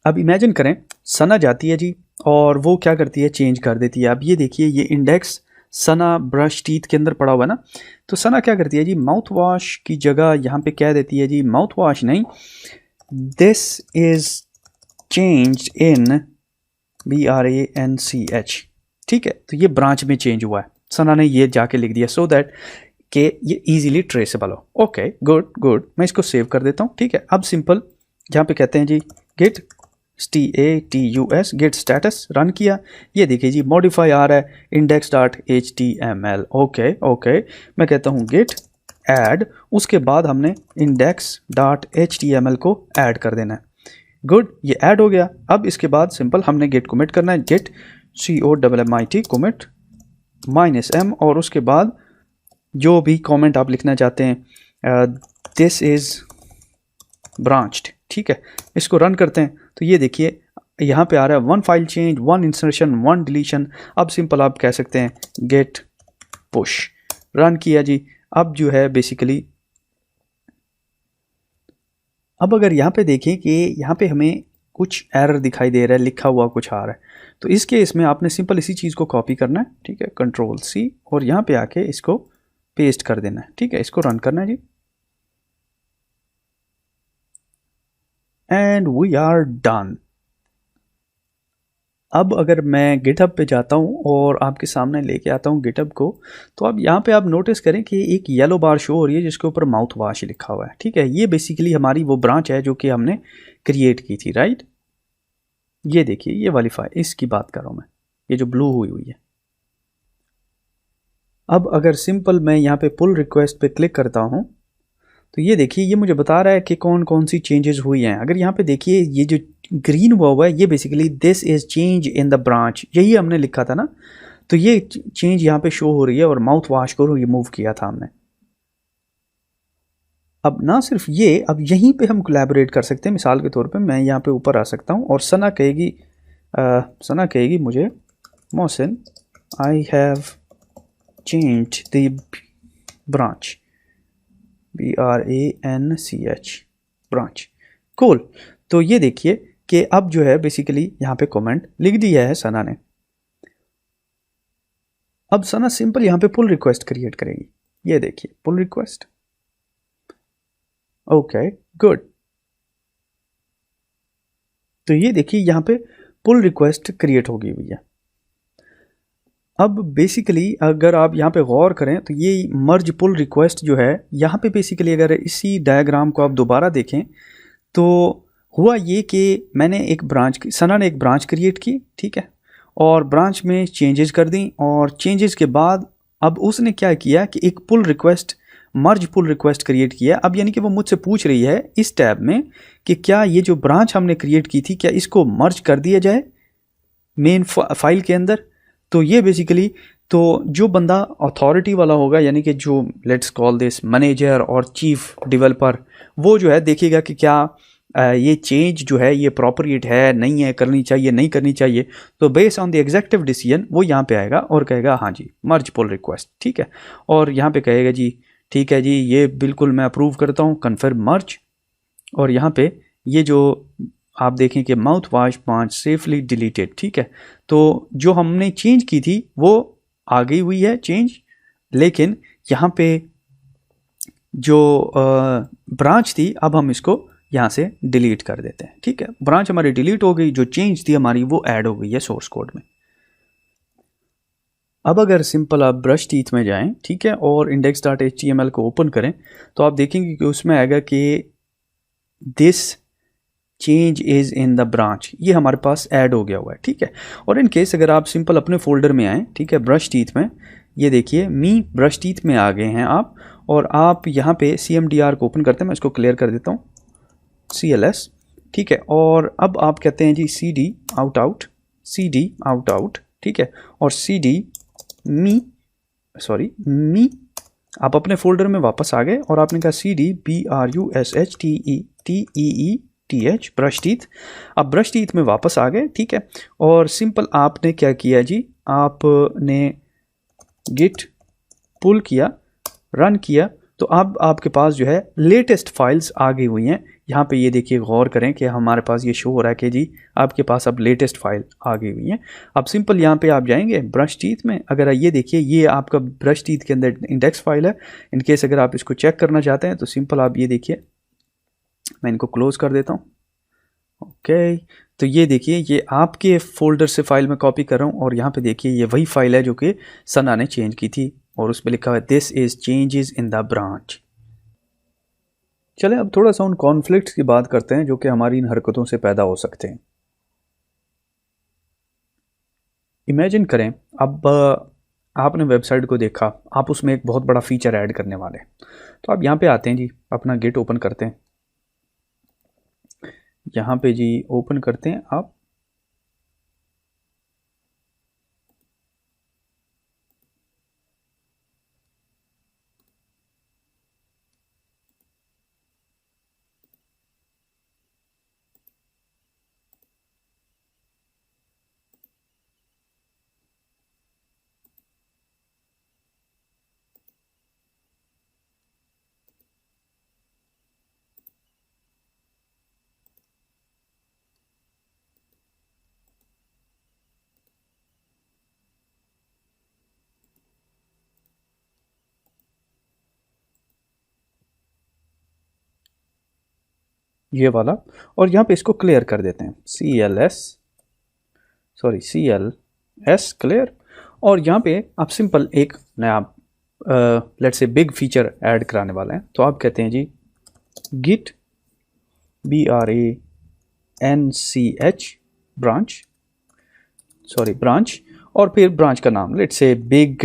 अब इमेजिन करें सना जाती है जी और वो क्या करती है, चेंज कर देती है। अब ये देखिए ये इंडेक्स सना ब्रश टीथ के अंदर पड़ा हुआ है ना, तो सना क्या करती है जी, माउथ वॉश की जगह यहाँ पे कह देती है जी, माउथ वॉश नहीं, this is changed in BRANCH, ठीक है। तो ये ब्रांच में चेंज हुआ है, सना ने ये जाके लिख दिया सो दैट कि ये इजीली ट्रेसेबल हो। ओके गुड, मैं इसको सेव कर देता हूँ, ठीक है। अब सिंपल यहाँ पे कहते हैं जी git STATUS git status, run किया, ये देखिए जी मॉडिफाई आ रहा है index.html। ओके मैं कहता हूँ गेट ऐड, उसके बाद हमने index.html को ऐड कर देना है। गुड, ये ऐड हो गया। अब इसके बाद सिंपल हमने गेट कमिट करना है, गेट COMMIT कमिट -m, और उसके बाद जो भी कमेंट आप लिखना चाहते हैं, दिस इज ब्रांच्ड, ठीक है। इसको रन करते हैं तो ये देखिए यहाँ पे आ रहा है 1 फाइल चेंज, 1 इंसर्शन, 1 डिलीशन। अब सिंपल आप कह सकते हैं गेट पुश, रन किया जी। अब जो है बेसिकली अब अगर यहाँ पे देखें कि यहाँ पे हमें कुछ एरर दिखाई दे रहा है, लिखा हुआ कुछ आ रहा है, तो इस केस में आपने सिंपल इसी चीज़ को कॉपी करना है, ठीक है, Ctrl+C, और यहाँ पे आके इसको पेस्ट कर देना है, ठीक है। इसको रन करना है जी एंड वी आर डन। अब अगर मैं गिटहब पे जाता हूँ और आपके सामने लेके आता हूँ गिटहब को, तो अब यहाँ पे आप नोटिस करें कि एक येलो बार शो हो रही है जिसके ऊपर माउथ वॉश लिखा हुआ है, ठीक है। ये बेसिकली हमारी वो ब्रांच है जो कि हमने क्रिएट की थी, राइट। ये देखिए ये वाली फाइल, इसकी बात कर रहा हूँ मैं, ये जो ब्लू हुई है। अब अगर सिंपल मैं यहाँ पे पुल रिक्वेस्ट पे क्लिक करता हूँ तो ये देखिए ये मुझे बता रहा है कि कौन कौन सी चेंजेस हुई हैं। अगर यहाँ पे देखिए ये जो ग्रीन हुआ है ये basically this is change in the branch, यही हमने लिखा था ना। तो ये चेंज यहाँ पे शो हो रही है और माउथ वॉश को रिमूव किया था हमने। अब ना सिर्फ ये, अब यहीं पे हम कोलैबोरेट कर सकते हैं। मिसाल के तौर पे मैं यहाँ पे ऊपर आ सकता हूँ और सना कहेगी मुझे, Mohsin I have changed the branch, BRANCH branch. Cool. तो ये देखिए कि अब जो है बेसिकली यहाँ पे कमेंट लिख दिया है सना ने। अब सना सिंपल यहाँ पे पुल रिक्वेस्ट क्रिएट करेगी। ये देखिए पुल रिक्वेस्ट, ओके गुड। तो ये देखिए यहाँ पे पुल रिक्वेस्ट क्रिएट होगी हुई है। अब बेसिकली अगर आप यहाँ पे गौर करें तो ये मर्ज पुल रिक्वेस्ट जो है यहाँ पे बेसिकली अगर इसी डायग्राम को आप दोबारा देखें तो हुआ ये कि मैंने एक ब्रांच, सना ने एक ब्रांच क्रिएट की, ठीक है, और ब्रांच में चेंजेस कर दी और चेंजेस के बाद अब उसने क्या किया कि एक पुल रिक्वेस्ट, मर्ज पुल रिक्वेस्ट क्रिएट किया। अब यानी कि वो मुझसे पूछ रही है इस टैब में कि क्या ये जो ब्रांच हमने क्रिएट की थी क्या इसको मर्ज कर दिया जाए मेन फाइल के अंदर। तो ये बेसिकली तो जो बंदा अथॉरिटी वाला होगा यानी कि जो लेट्स कॉल दिस मैनेजर और चीफ डेवलपर, वो जो है देखेगा कि क्या ये चेंज जो है ये अप्रोप्रिएट है, नहीं है, करनी चाहिए, नहीं करनी चाहिए। तो based on the executive decision वो यहाँ पे आएगा और कहेगा हाँ जी मर्ज पुल रिक्वेस्ट, ठीक है, और यहाँ पे कहेगा जी ठीक है जी ये बिल्कुल मैं अप्रूव करता हूँ, कन्फर्म मर्ज। और यहाँ पे ये जो आप देखें कि mouth wash branch safely deleted, ठीक है, तो जो हमने चेंज की थी वो आ गई हुई है चेंज, लेकिन यहाँ पे जो ब्रांच थी अब हम इसको यहाँ से डिलीट कर देते हैं, ठीक है। ब्रांच हमारी डिलीट हो गई, जो चेंज थी हमारी वो ऐड हो गई है सोर्स कोड में। अब अगर सिंपल आप ब्रश टीथ में जाएं, ठीक है, और index.html को ओपन करें तो आप देखेंगे कि उसमें आएगा कि this change is in the branch, ये हमारे पास ऐड हो गया हुआ है, ठीक है। और इन केस अगर आप सिंपल अपने फोल्डर में आएँ, ठीक है, ब्रश टीथ में, ये देखिए मी ब्रश टीथ में आ गए हैं आप, और आप यहाँ पे CMDR को ओपन करते हैं, मैं इसको क्लियर कर देता हूँ, CLS, ठीक है। और अब आप कहते हैं जी CD out, ठीक है, और CD मी आप अपने फोल्डर में वापस आ गए और आपने कहा CD BRUSHTEETH ब्रश टीथ। अब ब्रश टीथ में वापस आ गए, ठीक है, और सिंपल आपने क्या किया जी, आपने गिट पुल किया, रन किया, तो अब आपके पास जो है लेटेस्ट फाइल्स आ गई हुई हैं। यहाँ पे ये देखिए गौर करें कि हमारे पास ये शो हो रहा है कि जी आपके पास अब लेटेस्ट फाइल आ गई हुई है। अब सिंपल यहाँ पे आप जाएंगे ब्रश टीथ में, अगर ये देखिए ये आपका ब्रश टीथ के अंदर इंडेक्स फाइल है। इन केस अगर आप इसको चेक करना चाहते हैं तो सिंपल आप ये देखिए, मैं इनको क्लोज कर देता हूँ, ओके। तो ये देखिए ये आपके फोल्डर से फाइल में कॉपी कर रहा हूँ और यहाँ पे देखिए ये वही फाइल है जो कि सना ने चेंज की थी और उसमें लिखा हुआ है this is changes in the branch. चले अब थोड़ा सा उन कॉन्फ्लिक्ट्स की बात करते हैं जो कि हमारी इन हरकतों से पैदा हो सकते हैं। इमेजिन करें अब आपने वेबसाइट को देखा, आप उसमें एक बहुत बड़ा फीचर ऐड करने वाले, तो आप यहाँ पे आते हैं जी, अपना गिट ओपन करते हैं, यहाँ पे जी ओपन करते हैं आप, ये वाला, और यहाँ पे इसको क्लियर कर देते हैं, CLS क्लियर। और यहाँ पे आप सिंपल एक नया let's say big feature add कराने वाले हैं, तो आप कहते हैं जी गिट BRANCH ब्रांच, और फिर ब्रांच का नाम let's say big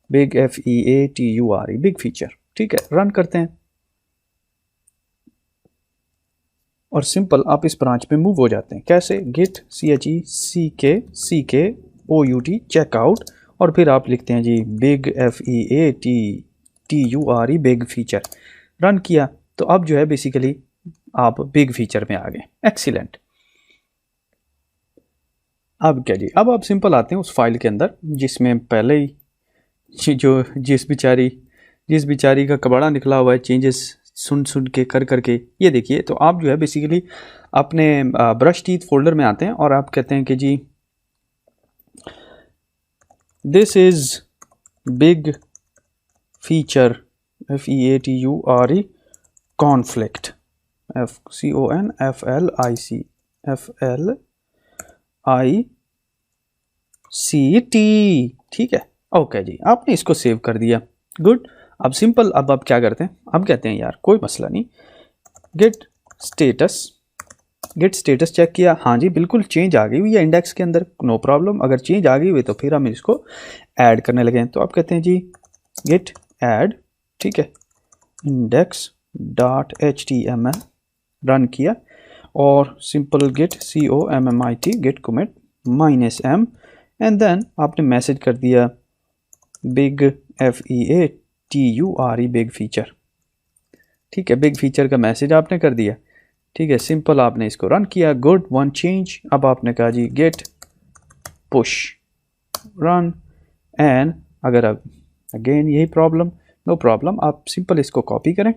FEATURE big feature, ठीक है, रन करते हैं और सिंपल आप इस ब्रांच पे मूव हो जाते हैं। कैसे? गिट CHECK CHOUT चेकआउट, और फिर आप लिखते हैं जी big FEATTURE big feature, run किया तो अब जो है बेसिकली आप बिग फीचर में आ गए। एक्सीलेंट। अब क्या जी, अब आप सिंपल आते हैं उस फाइल के अंदर जिसमें पहले ही जो जिस बेचारी का कबाड़ा निकला हुआ है चेंजेस सुन के कर करके, ये देखिए। तो आप जो है बेसिकली अपने ब्रश टीथ फोल्डर में आते हैं और आप कहते हैं कि जी this is big feature FEATURE conflict CONFLICT, ठीक है। ओके जी, आपने इसको सेव कर दिया, गुड। अब सिंपल, अब आप क्या करते हैं, अब कहते हैं यार कोई मसला नहीं, गेट स्टेटस चेक किया, हाँ जी बिल्कुल चेंज आ गई हुई है इंडेक्स के अंदर, नो प्रॉब्लम। अगर चेंज आ गई हुई तो फिर हम इसको ऐड करने लगे हैं। तो आप कहते हैं जी गेट ऐड, ठीक है, index.html, रन किया और simple git COMMIT git commit -m, and then आपने मैसेज कर दिया बिग FEATURE बिग फीचर, ठीक है। बिग फीचर का मैसेज आपने कर दिया, ठीक है। सिंपल आपने इसको रन किया, गुड, वन चेंज। अब आपने कहा जी गेट पुश रन, एंड अगर अब अगेन यही प्रॉब्लम, नो प्रॉब्लम, आप सिंपल इसको कॉपी करें,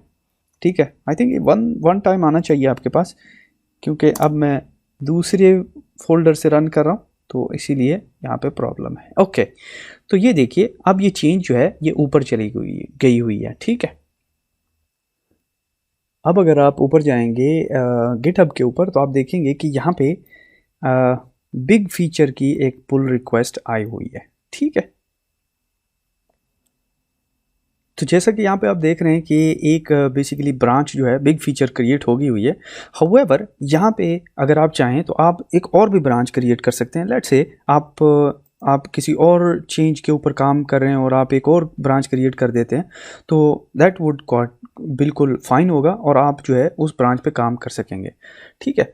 ठीक है। आई थिंक वन टाइम आना चाहिए आपके पास, क्योंकि अब मैं दूसरे फोल्डर से रन कर रहा हूँ तो इसीलिए यहाँ पे प्रॉब्लम है। ओके, तो ये देखिए अब ये चेंज जो है ये ऊपर चली गई हुई है, ठीक है। अब अगर आप ऊपर जाएंगे गिटहब के ऊपर तो आप देखेंगे कि यहाँ पे बिग फीचर की एक पुल रिक्वेस्ट आई हुई है, ठीक है। तो जैसा कि यहाँ पे आप देख रहे हैं कि एक बेसिकली ब्रांच जो है बिग फीचर क्रिएट होगी हुई है। हाउएवर यहाँ पे अगर आप चाहें तो आप एक और भी ब्रांच क्रिएट कर सकते हैं। लेट्स से आप किसी और चेंज के ऊपर काम कर रहे हैं और आप एक और ब्रांच क्रिएट कर देते हैं तो दैट वुड बिल्कुल फाइन होगा और आप जो है उस ब्रांच पे काम कर सकेंगे, ठीक है।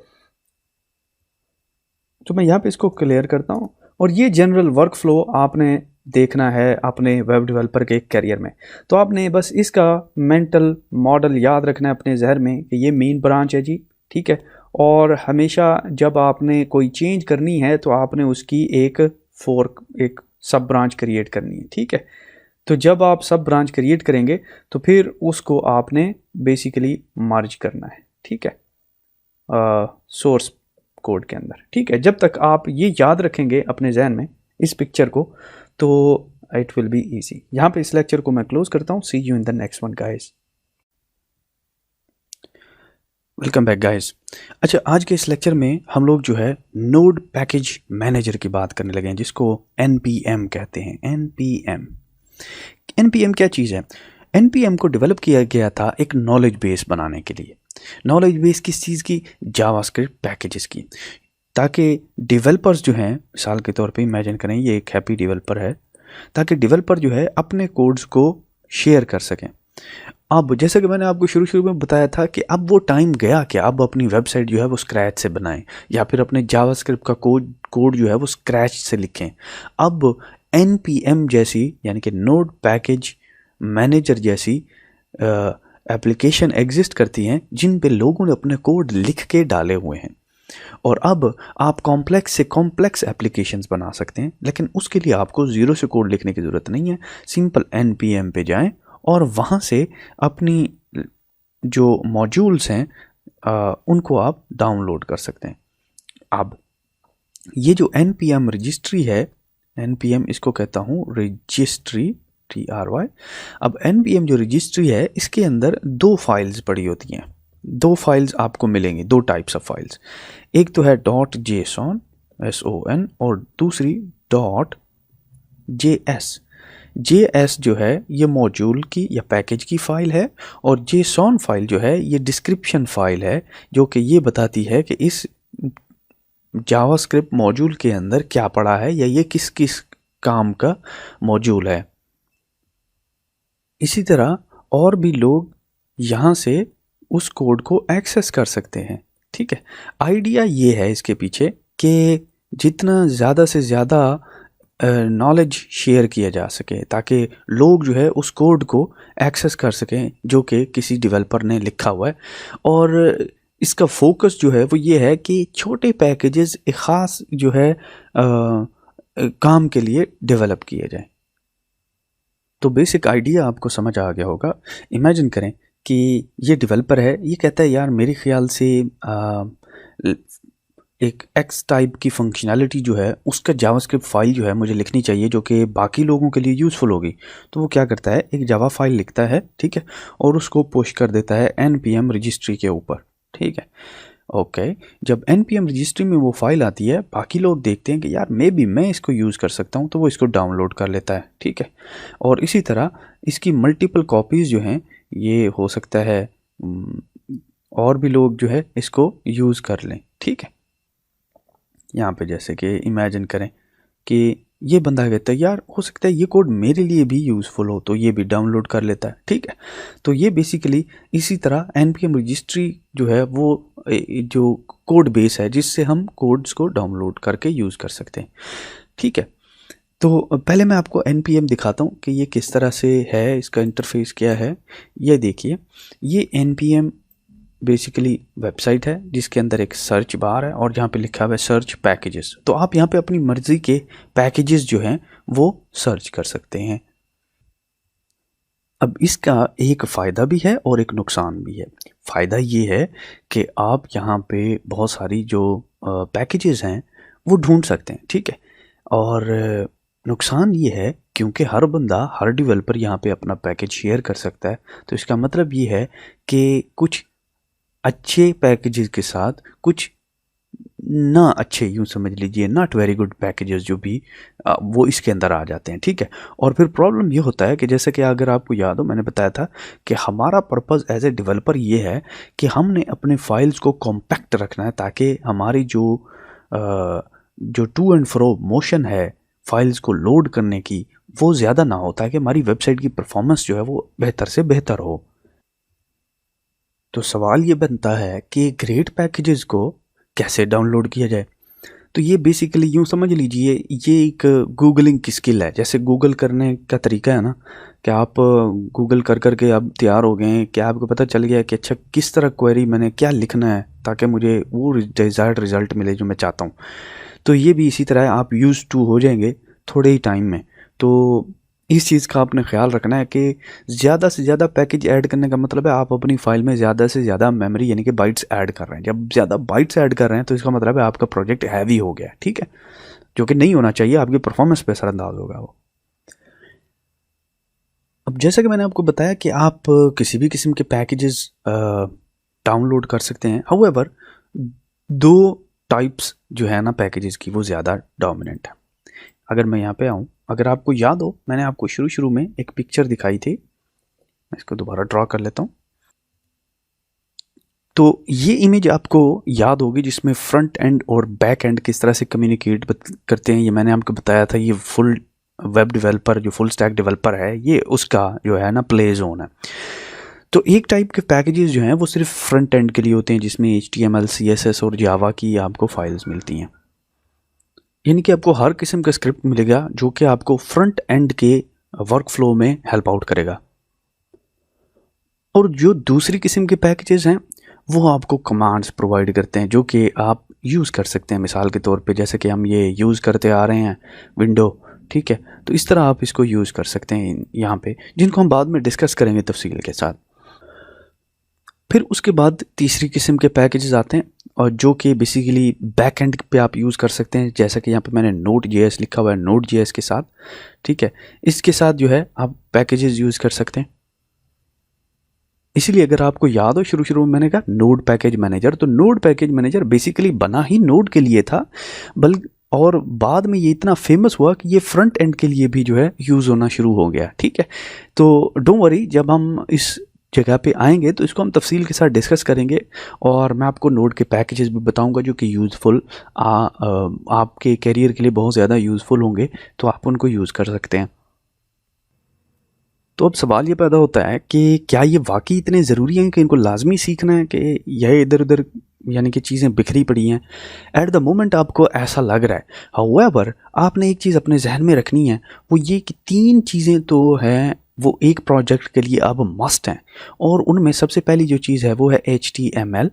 तो मैं यहाँ पे इसको क्लियर करता हूँ और ये जनरल वर्क फ्लो आपने देखना है अपने वेब डेवलपर के करियर में। तो आपने बस इसका मेंटल मॉडल याद रखना है अपने जहर में कि ये मेन ब्रांच है जी, ठीक है। और हमेशा जब आपने कोई चेंज करनी है तो आपने उसकी एक सब ब्रांच क्रिएट करनी है, ठीक है। तो जब आप सब ब्रांच क्रिएट करेंगे तो फिर उसको आपने बेसिकली मर्ज करना है, ठीक है, सोर्स कोड के अंदर, ठीक है। जब तक आप ये याद रखेंगे अपने जहन में इस पिक्चर को तो इट विल बी ईजी। यहाँ पे इस लेक्चर को मैं क्लोज करता हूँ। See you in the next one guys. Welcome back guys. अच्छा, आज के इस लेक्चर में हम लोग जो है नोड पैकेज मैनेजर की बात करने लगे हैं जिसको NPM कहते हैं। NPM क्या चीज़ है? NPM को डेवलप किया गया था एक नॉलेज बेस बनाने के लिए। नॉलेज बेस किस चीज़ की? जावास्क्रिप्ट पैकेजेस की, ताकि डेवलपर्स जो हैं, मिसाल के तौर पे इमेजिन करें ये एक हैप्पी डेवलपर है, ताकि डेवलपर जो है अपने कोड्स को शेयर कर सकें। अब जैसे कि मैंने आपको शुरू में बताया था कि अब वो टाइम गया कि अब अपनी वेबसाइट जो है वो स्क्रैच से बनाएं या फिर अपने जावास्क्रिप्ट का कोड जो है वो स्क्रैच से लिखें। अब NPM जैसी यानी कि नोड पैकेज मैनेजर जैसी एप्लीकेशन एग्जिस्ट करती हैं जिन पे लोगों ने अपने कोड लिख के डाले हुए हैं और अब आप कॉम्प्लेक्स से कॉम्प्लेक्स एप्लीकेशंस बना सकते हैं। लेकिन उसके लिए आपको ज़ीरो से कोड लिखने की ज़रूरत नहीं है। सिंपल NPM पे जाएं और वहाँ से अपनी जो मॉड्यूल्स हैं उनको आप डाउनलोड कर सकते हैं। अब ये जो NPM रजिस्ट्री है, NPM इसको कहता हूँ रजिस्ट्री, TRY। अब NPM जो रजिस्ट्री है इसके अंदर दो फाइल्स पड़ी होती हैं। दो फाइल्स आपको मिलेंगी, दो टाइप्स ऑफ फाइल्स। एक तो है .json SON और दूसरी .js। JS जो है ये मॉड्यूल की या पैकेज की फ़ाइल है और JSON फाइल जो है ये डिस्क्रिप्शन फाइल है जो कि ये बताती है कि इस जावास्क्रिप्ट मॉड्यूल के अंदर क्या पड़ा है या ये किस किस काम का मॉड्यूल है। इसी तरह और भी लोग यहाँ से उस कोड को एक्सेस कर सकते हैं, ठीक है। आइडिया ये है इसके पीछे कि जितना ज़्यादा से ज़्यादा नॉलेज शेयर किया जा सके, ताकि लोग जो है उस कोड को एक्सेस कर सकें जो कि किसी डेवलपर ने लिखा हुआ है। और इसका फोकस जो है वो ये है कि छोटे पैकेजेस एक ख़ास जो है काम के लिए डेवलप किए जाएं। तो बेसिक आइडिया आपको समझ आ गया होगा। इमेजिन करें कि ये डेवलपर है, ये कहता है यार मेरे ख्याल से एक एक्स टाइप की फंक्शनैलिटी जो है उसका जावास्क्रिप्ट फाइल जो है मुझे लिखनी चाहिए जो कि बाकी लोगों के लिए यूज़फुल होगी। तो वो क्या करता है, एक जावा फाइल लिखता है, ठीक है, और उसको पुश कर देता है npm रजिस्ट्री के ऊपर, ठीक है। ओके, जब npm रजिस्ट्री में वो फाइल आती है, बाकी लोग देखते हैं कि यार मैं इसको यूज़ कर सकता हूँ, तो वो इसको डाउनलोड कर लेता है, ठीक है। और इसी तरह इसकी मल्टीपल कॉपीज़ जो हैं, ये हो सकता है और भी लोग जो है इसको यूज़ कर लें, ठीक है। यहाँ पे जैसे कि इमेजिन करें कि ये बंदा कहता है यार हो सकता है ये कोड मेरे लिए भी यूज़फुल हो, तो ये भी डाउनलोड कर लेता है, ठीक है। तो ये बेसिकली इसी तरह npm रजिस्ट्री जो है वो जो कोड बेस है जिससे हम कोड्स को डाउनलोड करके यूज़ कर सकते हैं, ठीक है। तो पहले मैं आपको npm दिखाता हूँ कि ये किस तरह से है, इसका इंटरफेस क्या है। ये देखिए, ये npm बेसिकली वेबसाइट है जिसके अंदर एक सर्च बार है और जहाँ पे लिखा हुआ है सर्च पैकेजेस। तो आप यहाँ पे अपनी मर्ज़ी के पैकेजेस जो हैं वो सर्च कर सकते हैं। अब इसका एक फ़ायदा भी है और एक नुकसान भी है। फ़ायदा ये है कि आप यहाँ पे बहुत सारी जो पैकेजेस हैं वो ढूंढ सकते हैं, ठीक है। और नुकसान ये है क्योंकि हर बंदा, हर डेवलपर यहाँ पे अपना पैकेज शेयर कर सकता है। तो इसका मतलब ये है कि कुछ अच्छे पैकेजेस के साथ कुछ ना अच्छे, यूँ समझ लीजिए नॉट वेरी गुड पैकेजेस जो भी वो इसके अंदर आ जाते हैं, ठीक है। और फिर प्रॉब्लम ये होता है कि जैसे कि अगर आपको याद हो, मैंने बताया था कि हमारा पर्पस एज ए डेवलपर ये है कि हमने अपने फाइल्स को कॉम्पैक्ट रखना है ताकि हमारी जो टू एंड फ्रो मोशन है फाइल्स को लोड करने की वो ज़्यादा ना हो, ताकि हमारी वेबसाइट की परफॉर्मेंस जो है वो बेहतर से बेहतर हो। तो सवाल ये बनता है कि ग्रेड पैकेजेस को कैसे डाउनलोड किया जाए। तो ये बेसिकली यूँ समझ लीजिए ये एक गूगलिंग की स्किल है। जैसे गूगल करने का तरीका है ना कि आप गूगल कर कर के अब तैयार हो गए हैं कि आपको पता चल गया कि अच्छा किस तरह क्वेरी मैंने क्या लिखना है ताकि मुझे वो डिज़ायर्ड रिज़ल्ट मिले जो मैं चाहता हूँ। तो ये भी इसी तरह आप यूज़ टू हो जाएंगे थोड़े ही टाइम में। तो इस चीज़ का आपने ख्याल रखना है कि ज़्यादा से ज़्यादा पैकेज ऐड करने का मतलब है आप अपनी फ़ाइल में ज़्यादा से ज़्यादा मेमोरी यानी कि बाइट्स ऐड कर रहे हैं। जब ज़्यादा बाइट्स ऐड कर रहे हैं तो इसका मतलब है आपका प्रोजेक्ट हैवी हो गया, ठीक है, जो कि नहीं होना चाहिए, आपकी परफॉर्मेंस पे असरअंदाज होगा वो। अब जैसा कि मैंने आपको बताया कि आप किसी भी किस्म के पैकेजेस डाउनलोड कर सकते हैं। हाउएवर दो टाइप्स जो है ना पैकेजेस की वो ज़्यादा डोमिनेंट है। अगर मैं यहाँ पे आऊँ, अगर आपको याद हो मैंने आपको शुरू में एक पिक्चर दिखाई थी, मैं इसको दोबारा ड्रॉ कर लेता हूँ। तो ये इमेज आपको याद होगी जिसमें फ्रंट एंड और बैक एंड किस तरह से कम्युनिकेट करते हैं। ये मैंने आपको बताया था, ये फुल वेब डेवलपर जो फुल स्टैक डेवलपर है ये उसका जो है ना प्ले जोन है। तो एक टाइप के पैकेजेस जो हैं वो सिर्फ फ्रंट एंड के लिए होते हैं जिसमें HTML, CSS और जावा की आपको फाइल्स मिलती हैं। यानी कि आपको हर किस्म का स्क्रिप्ट मिलेगा जो कि आपको फ्रंट एंड के वर्क फ्लो में हेल्प आउट करेगा। और जो दूसरी किस्म के पैकेजेस हैं वो आपको कमांड्स प्रोवाइड करते हैं जो कि आप यूज़ कर सकते हैं। मिसाल के तौर पे जैसे कि हम ये यूज़ करते आ रहे हैं विंडो, ठीक है, तो इस तरह आप इसको यूज़ कर सकते हैं यहाँ पे, जिनको हम बाद में डिस्कस करेंगे तफसील के साथ। फिर उसके बाद तीसरी किस्म के पैकेजेस आते हैं और जो कि बेसिकली बैक एंड पे आप यूज़ कर सकते हैं। जैसा कि यहाँ पे मैंने Node.js लिखा हुआ है, Node.js के साथ, ठीक है, इसके साथ जो है आप पैकेजेस यूज़ कर सकते हैं। इसीलिए अगर आपको याद हो शुरू में मैंने कहा नोड पैकेज मैनेजर, तो नोड पैकेज मैनेजर बेसिकली बना ही नोड के लिए था, बल्कि और बाद में ये इतना फेमस हुआ कि ये फ्रंट एंड के लिए भी जो है यूज़ होना शुरू हो गया, ठीक है। तो डोंट वरी, जब हम इस जगह पे आएंगे तो इसको हम तफसील के साथ डिस्कस करेंगे और मैं आपको नोड के पैकेजेस भी बताऊंगा जो कि यूज़फुल आपके करियर के लिए बहुत ज़्यादा यूज़फुल होंगे, तो आप उनको यूज़ कर सकते हैं। तो अब सवाल ये पैदा होता है कि क्या ये वाकई इतने ज़रूरी हैं कि इनको लाजमी सीखना है कि यह इधर उधर यानी कि चीज़ें बिखरी पड़ी हैं एट द मोमेंट, आपको ऐसा लग रहा है। हाउएवर आपने एक चीज़ अपने जहन में रखनी है, वो ये कि 3 चीज़ें तो हैं वो एक प्रोजेक्ट के लिए अब मस्ट हैं, और उनमें सबसे पहली जो चीज़ है वो है HTML,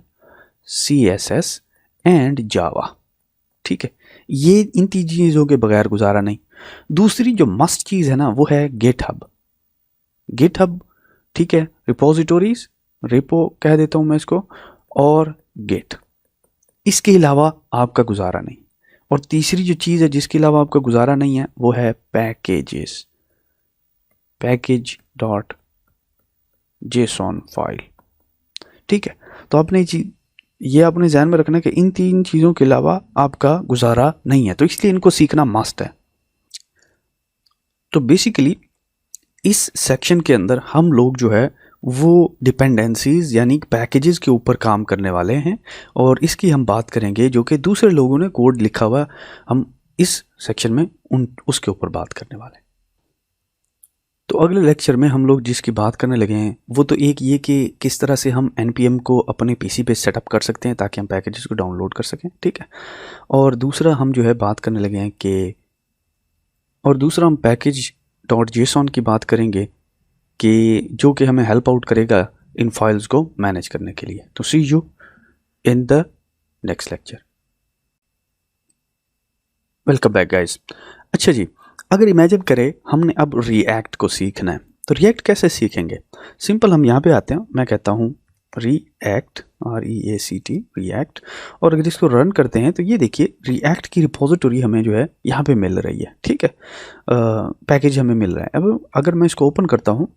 CSS एंड जावा। ठीक है, ये इन 3 चीज़ों के बगैर गुजारा नहीं। दूसरी जो मस्ट चीज़ है ना वो है गिटहब। गिटहब, ठीक है, रिपोजिटोरीज, रेपो कह देता हूँ मैं इसको, और गिट। इसके अलावा आपका गुजारा नहीं। और तीसरी जो चीज़ है जिसके अलावा आपका गुजारा नहीं है वो है packages, package dot JSON file. ठीक है, तो आपने ये अपने ध्यान में रखना कि इन 3 चीज़ों के अलावा आपका गुजारा नहीं है, तो इसलिए इनको सीखना मस्ट है। तो बेसिकली इस सेक्शन के अंदर हम लोग जो है वो डिपेंडेंसीज यानी पैकेजेस के ऊपर काम करने वाले हैं, और इसकी हम बात करेंगे जो कि दूसरे लोगों ने कोड लिखा हुआ, हम इस सेक्शन में उसके ऊपर बात करने वाले हैं। तो अगले लेक्चर में हम लोग जिसकी बात करने लगे हैं वो तो एक ये कि किस तरह से हम NPM को अपने PC पे सेटअप कर सकते हैं ताकि हम पैकेजेस को डाउनलोड कर सकें। ठीक है, और दूसरा हम जो है बात करने लगे हैं कि, और दूसरा हम पैकेज डॉट जेसॉन की बात करेंगे कि जो कि हमें हेल्प आउट करेगा इन फाइल्स को मैनेज करने के लिए। तो see you in the next lecture. Welcome back guys. अच्छा जी, अगर इमेजिन करें हमने अब रिएक्ट को सीखना है, तो रिएक्ट कैसे सीखेंगे? सिंपल, हम यहाँ पे आते हैं, मैं कहता हूँ रिएक्ट, REACT, रिएक्ट, और अगर इसको रन करते हैं तो ये देखिए रिएक्ट की रिपोजिटरी हमें जो है यहाँ पे मिल रही है। ठीक है, पैकेज हमें मिल रहा है। अब अगर मैं इसको ओपन करता हूँ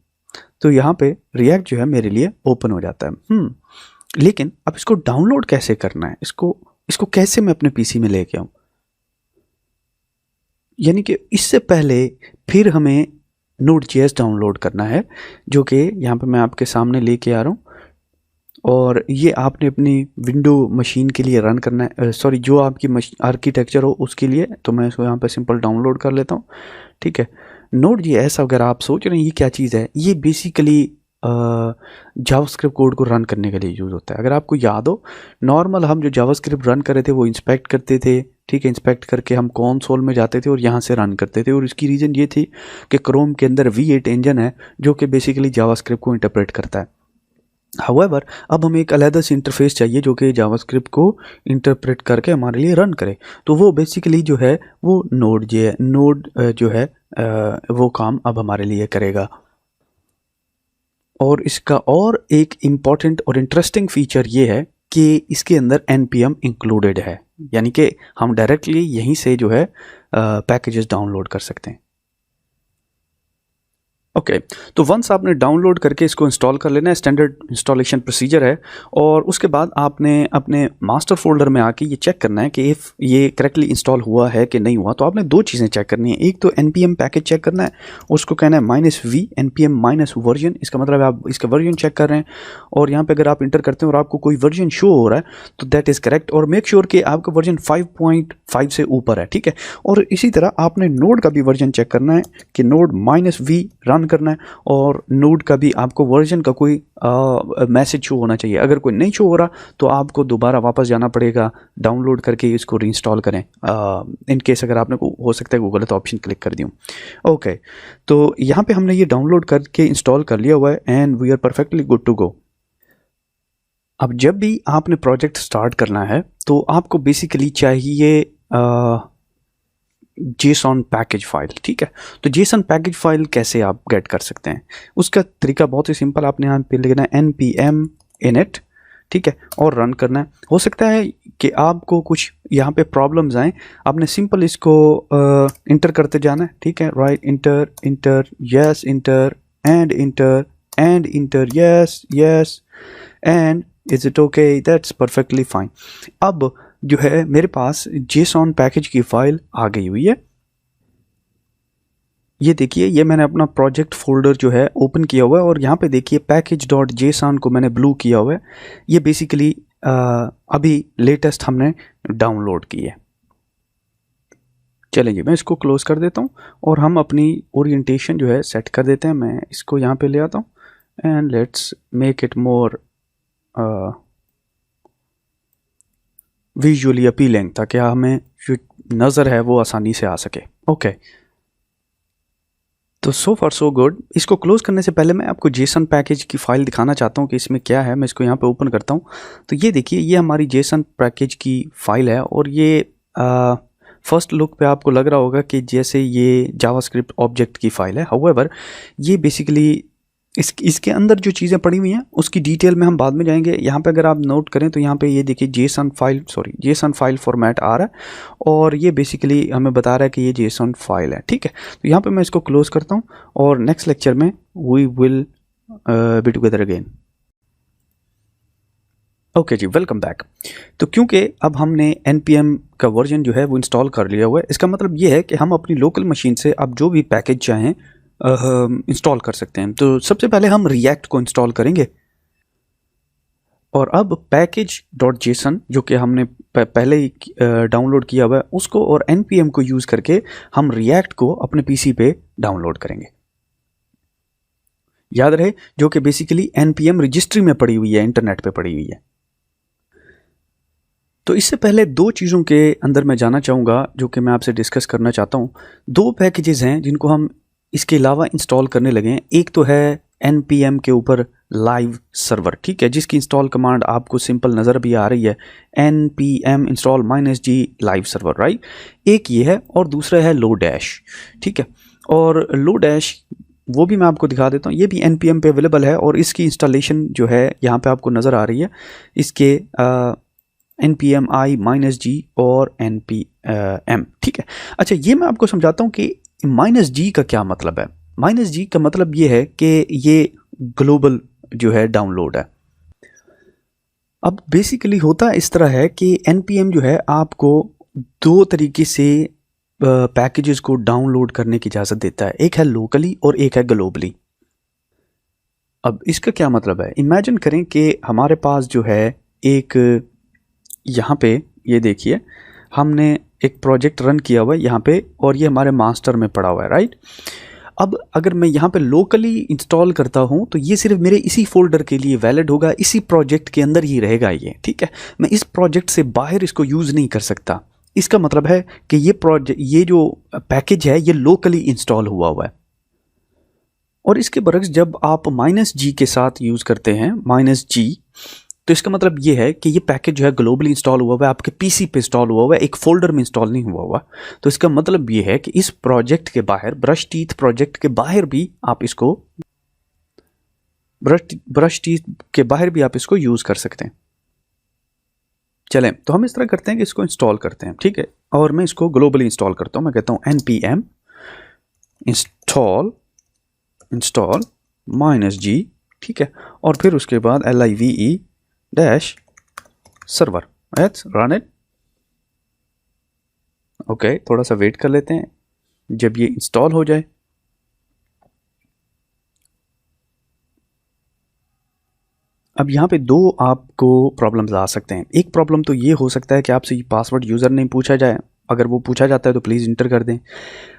तो यहाँ पे रिएक्ट जो है मेरे लिए ओपन हो जाता है। लेकिन अब इसको डाउनलोड कैसे करना है, इसको कैसे मैं अपने PC में लेके आऊँ? यानी कि इससे पहले फिर हमें Node.js डाउनलोड करना है, जो कि यहाँ पे मैं आपके सामने लेके आ रहा हूँ, और ये आपने अपनी विंडो मशीन के लिए रन करना है, सॉरी जो आपकी आर्किटेक्चर हो उसके लिए। तो मैं इसको यहाँ पे सिंपल डाउनलोड कर लेता हूँ। ठीक है, Node.js अगर आप सोच रहे हैं ये क्या चीज़ है, ये बेसिकली जावास्क्रिप्ट कोड को रन करने के लिए यूज़ होता है। अगर आपको याद हो, नॉर्मल हम जो जावास्क्रिप्ट रन कर रहे थे वो इंस्पेक्ट करते थे। ठीक है, इंस्पेक्ट करके हम कंसोल में जाते थे और यहाँ से रन करते थे, और इसकी रीज़न ये थी कि क्रोम के अंदर V8 इंजन है जो कि बेसिकली जावास्क्रिप्ट को इंटरप्रेट करता है। हाउएवर अब हमें एक अलग से इंटरफेस चाहिए जो कि जावास्क्रिप्ट को इंटरप्रेट करके हमारे लिए रन करे, तो वो बेसिकली जो है वो नोड जो है वो काम अब हमारे लिए करेगा। और इसका और एक इम्पॉर्टेंट और इंटरेस्टिंग फीचर ये है कि इसके अंदर NPM इंक्लूडेड है, यानी कि हम डायरेक्टली यहीं से जो है पैकेजेस डाउनलोड कर सकते हैं। ओके, तो वंस आपने डाउनलोड करके इसको इंस्टॉल कर लेना है, स्टैंडर्ड इंस्टॉलेशन प्रोसीजर है, और उसके बाद आपने अपने मास्टर फोल्डर में आके ये चेक करना है कि इफ़ ये करेक्टली इंस्टॉल हुआ है कि नहीं हुआ। तो आपने 2 चीज़ें चेक करनी है, एक तो NPM पैकेज चेक करना है, उसको कहना है -v NPM -वर्जन, इसका मतलब है आप इसका वर्जन चेक कर रहे हैं, और यहाँ पर अगर आप इंटर करते हैं और आपको कोई वर्जन शो हो रहा है तो दैट इज़ करेक्ट, और मेक श्योर कि आपका वर्जन 5.5 से ऊपर है। ठीक है, और इसी तरह आपने नोड का भी वर्जन चेक करना है कि नोड -v रन करना है, और नोड का भी आपको वर्जन का कोई मैसेज शो होना चाहिए। अगर कोई नहीं शो हो रहा तो आपको दोबारा वापस जाना पड़ेगा, डाउनलोड करके इसको रीइंस्टॉल करें, इन केस अगर आपने हो सकता है गलत ऑप्शन क्लिक कर दिया। ओके, तो यहाँ पे हमने ये डाउनलोड करके इंस्टॉल कर लिया हुआ है, and we are perfectly good to go. अब जब भी आपने प्रोजेक्ट स्टार्ट करना है तो आपको बेसिकली चाहिए JSON पैकेज फाइल। ठीक है, तो JSON पैकेज फाइल कैसे आप गेट कर सकते हैं, उसका तरीका बहुत ही सिंपल, आपने यहाँ पे लिखना है npm init। ठीक है, और रन करना है। हो सकता है कि आपको कुछ यहाँ पे प्रॉब्लम्स आए, आपने सिंपल इसको इंटर करते जाना है। ठीक है, right inter yes inter and inter yes and is it okay, that's perfectly fine. अब जो है मेरे पास JSON पैकेज की फाइल आ गई हुई है। ये देखिए, ये मैंने अपना प्रोजेक्ट फोल्डर जो है ओपन किया हुआ है, और यहाँ पे देखिए package.json को मैंने ब्लू किया हुआ है। ये बेसिकली अभी लेटेस्ट हमने डाउनलोड की है। चलें जी, मैं इसको क्लोज कर देता हूँ और हम अपनी ओरिएंटेशन जो है सेट कर देते हैं। मैं इसको यहाँ पे ले आता हूँ and let's make it more visually appealing, ताकि हमें जो नज़र है वो आसानी से आ सके। ओके, तो सो फार सो गुड। इसको क्लोज करने से पहले मैं आपको जेसन पैकेज की फ़ाइल दिखाना चाहता हूँ कि इसमें क्या है। मैं इसको यहाँ पे ओपन करता हूँ, तो ये देखिए, ये हमारी जेसन पैकेज की फ़ाइल है, और ये फर्स्ट लुक पे आपको लग रहा होगा कि जैसे ये जावास्क्रिप्ट ऑब्जेक्ट की फ़ाइल है। हाउएवर ये बेसिकली इसके अंदर जो चीज़ें पड़ी हुई हैं उसकी डिटेल में हम बाद में जाएंगे। यहाँ पे अगर आप नोट करें तो यहाँ पे ये देखिए जेसन फाइल फॉर्मेट आ रहा है, और ये बेसिकली हमें बता रहा है कि ये जेसन फाइल है। ठीक है, तो यहाँ पे मैं इसको क्लोज करता हूँ, और नेक्स्ट लेक्चर में we will be together again. Okay जी, वेलकम बैक। तो क्योंकि अब हमने npm का वर्जन जो है वो इंस्टॉल कर लिया हुआ है, इसका मतलब ये है कि हम अपनी लोकल मशीन से अब जो भी पैकेज चाहें इंस्टॉल कर सकते हैं। तो सबसे पहले हम रिएक्ट को इंस्टॉल करेंगे, और अब package.json जो कि हमने पहले ही डाउनलोड किया हुआ है उसको और npm को यूज़ करके हम रिएक्ट को अपने पीसी पे डाउनलोड करेंगे। याद रहे, जो कि बेसिकली npm रजिस्ट्री में पड़ी हुई है, इंटरनेट पे पड़ी हुई है। तो इससे पहले दो चीज़ों के अंदर मैं जाना चाहूँगा जो कि मैं आपसे डिस्कस करना चाहता हूँ। दो पैकेजेस हैं जिनको हम इसके अलावा इंस्टॉल करने लगे हैं। एक तो है npm के ऊपर लाइव सर्वर, ठीक है, जिसकी इंस्टॉल कमांड आपको सिंपल नज़र भी आ रही है, npm install -g live server, right. एक ये है, और दूसरा है लोडैश, ठीक है। और लोडैश वो भी मैं आपको दिखा देता हूँ, ये भी npm पे अवेलेबल है, और इसकी इंस्टॉलेशन जो है यहाँ पे आपको नज़र आ रही है, इसके npm -g और npm, ठीक है। अच्छा, ये मैं आपको समझाता हूँ कि -g का क्या मतलब है। -g का मतलब ये है कि ये ग्लोबल जो है डाउनलोड है। अब बेसिकली होता इस तरह है कि npm जो है आपको दो तरीके से पैकेजेस को डाउनलोड करने की इजाज़त देता है, एक है लोकली और एक है ग्लोबली। अब इसका क्या मतलब है, इमेजिन करें कि हमारे पास जो है एक, यहाँ पे ये देखिए, हमने एक प्रोजेक्ट रन किया हुआ है यहाँ पे, और ये हमारे मास्टर में पड़ा हुआ है, राइट। अब अगर मैं यहाँ पे लोकली इंस्टॉल करता हूँ तो ये सिर्फ मेरे इसी फोल्डर के लिए वैलिड होगा, इसी प्रोजेक्ट के अंदर ही रहेगा ये, ठीक है। मैं इस प्रोजेक्ट से बाहर इसको यूज़ नहीं कर सकता। इसका मतलब है कि ये जो पैकेज है ये लोकली इंस्टॉल हुआ है। और इसके बरक्स जब आप -g के साथ यूज़ करते हैं, -g, तो इसका मतलब ये है कि ये पैकेज जो है ग्लोबली इंस्टॉल हुआ है, आपके पीसी पे इंस्टॉल हुआ है, एक फोल्डर में इंस्टॉल नहीं हुआ। तो इसका मतलब ये है कि इस प्रोजेक्ट के बाहर, ब्रश टीथ प्रोजेक्ट के बाहर भी आप इसको, ब्रश टीथ के बाहर भी आप इसको यूज़ कर सकते हैं। चलें, तो हम इस तरह करते हैं कि इसको इंस्टॉल करते हैं, ठीक है। और मैं इसको ग्लोबली इंस्टॉल करता हूँ। मैं कहता हूँ npm install -g, ठीक है, और फिर उसके बाद live-server, let's run it. Okay, थोड़ा सा वेट कर लेते हैं जब ये इंस्टॉल हो जाए। अब यहाँ पे दो आपको प्रॉब्लम्स आ सकते हैं। एक प्रॉब्लम तो ये हो सकता है कि आपसे ये पासवर्ड यूज़र नहीं पूछा जाए। अगर वो पूछा जाता है तो प्लीज़ इंटर कर दें।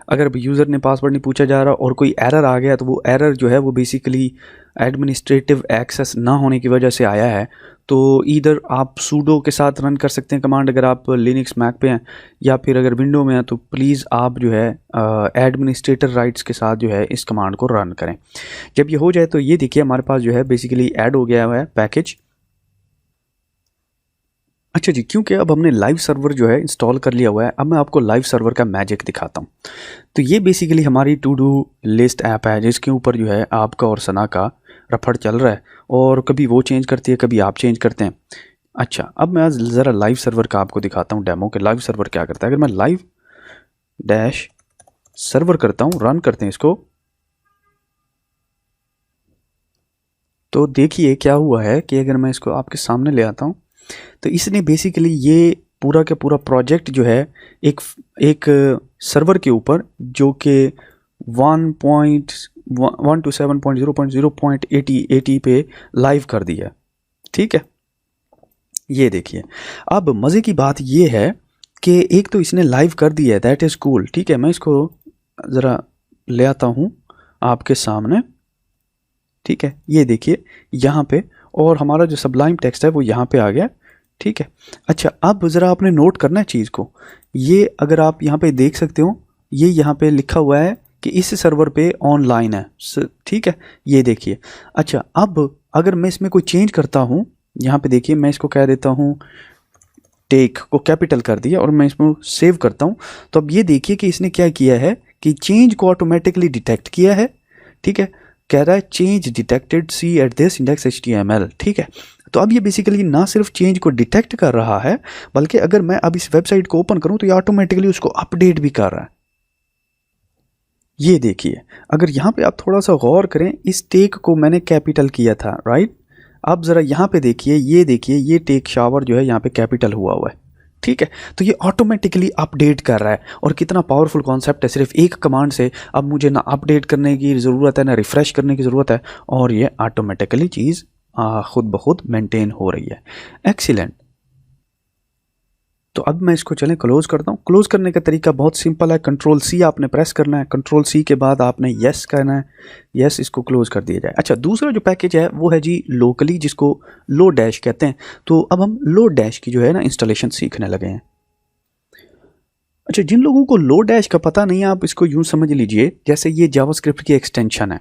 अगर यूज़र ने पासवर्ड नहीं पूछा जा रहा और कोई एरर आ गया, तो वो एरर जो है वो बेसिकली एडमिनिस्ट्रेटिव एक्सेस ना होने की वजह से आया है। तो इधर आप सूडो के साथ रन कर सकते हैं कमांड, अगर आप लिनक्स मैक पे हैं, या फिर अगर विंडो में हैं तो प्लीज़ आप जो है एडमिनिस्ट्रेटर राइट्स के साथ जो है इस कमांड को रन करें। जब ये हो जाए तो ये देखिए हमारे पास जो है बेसिकली ऐड हो गया हुआ है पैकेज। अच्छा जी, क्योंकि अब हमने लाइव सर्वर जो है इंस्टॉल कर लिया हुआ है, अब मैं आपको लाइव सर्वर का मैजिक दिखाता हूँ। तो ये बेसिकली हमारी टू डू लिस्ट ऐप है, जिसके ऊपर जो है आपका और सना का रफड़ चल रहा है, और कभी वो चेंज करती है, कभी आप चेंज करते हैं। अच्छा, अब मैं ज़रा लाइव सर्वर का आपको दिखाता हूँ डेमो के लाइव सर्वर क्या करता है। अगर मैं लाइव डैश सर्वर करता हूँ, रन करते हैं इसको, तो देखिए क्या हुआ है कि अगर मैं इसको आपके सामने ले आता हूँ तो इसने बेसिकली ये पूरा का पूरा प्रोजेक्ट जो है एक सर्वर के ऊपर, जो कि 1.127.0.0.80 पे लाइव कर दिया है, ठीक है। ये देखिए, अब मज़े की बात ये है कि एक तो इसने लाइव कर दिया है, दैट इज़ कूल, ठीक है। मैं इसको ज़रा ले आता हूँ आपके सामने, ठीक है। ये देखिए यहाँ पे, और हमारा जो सबलाइम टेक्स्ट है वो यहाँ पे आ गया, ठीक है। अच्छा, अब ज़रा आपने नोट करना है चीज़ को, ये अगर आप यहाँ पे देख सकते हो, ये यहाँ पे लिखा हुआ है कि इस सर्वर पे ऑनलाइन है, ठीक है, ये देखिए। अच्छा, अब अगर मैं इसमें कोई चेंज करता हूँ, यहाँ पे देखिए, मैं इसको कह देता हूँ टेक को कैपिटल कर दिया और मैं इसमें सेव करता हूँ, तो अब ये देखिए कि इसने क्या किया है कि चेंज को ऑटोमेटिकली डिटेक्ट किया है, ठीक है। कह रहा है change detected see at this index HTML, ठीक है। तो अब ये बेसिकली ना सिर्फ चेंज को डिटेक्ट कर रहा है, बल्कि अगर मैं अब इस वेबसाइट को ओपन करूं तो ये ऑटोमेटिकली उसको अपडेट भी कर रहा है। ये देखिए, अगर यहाँ पे आप थोड़ा सा गौर करें, इस टेक को मैंने कैपिटल किया था, राइट। अब ज़रा यहाँ पे देखिए, ये देखिए, ये टेक शावर जो है यहाँ पे कैपिटल हुआ है, ठीक है। तो ये ऑटोमेटिकली अपडेट कर रहा है, और कितना पावरफुल कॉन्सेप्ट है। सिर्फ एक कमांड से अब मुझे ना अपडेट करने की ज़रूरत है, ना रिफ़्रेश करने की ज़रूरत है, और ये ऑटोमेटिकली चीज़ खुद ब खुद मेंटेन हो रही है। एक्सीलेंट। तो अब मैं इसको चलें क्लोज़ करता हूँ। क्लोज़ करने का तरीका बहुत सिंपल है, Ctrl+C आपने प्रेस करना है, Ctrl+C के बाद आपने येस करना है, येस, इसको क्लोज़ कर दिया जाए। अच्छा, दूसरा जो पैकेज है वो है जी लोकली, जिसको लो डैश कहते हैं। तो अब हम लो डैश की जो है ना इंस्टॉलेशन सीखने लगे हैं। अच्छा, जिन लोगों को लो डैश का पता नहीं है, आप इसको यूँ समझ लीजिए जैसे ये जावास्क्रिप्ट की एक्सटेंशन है।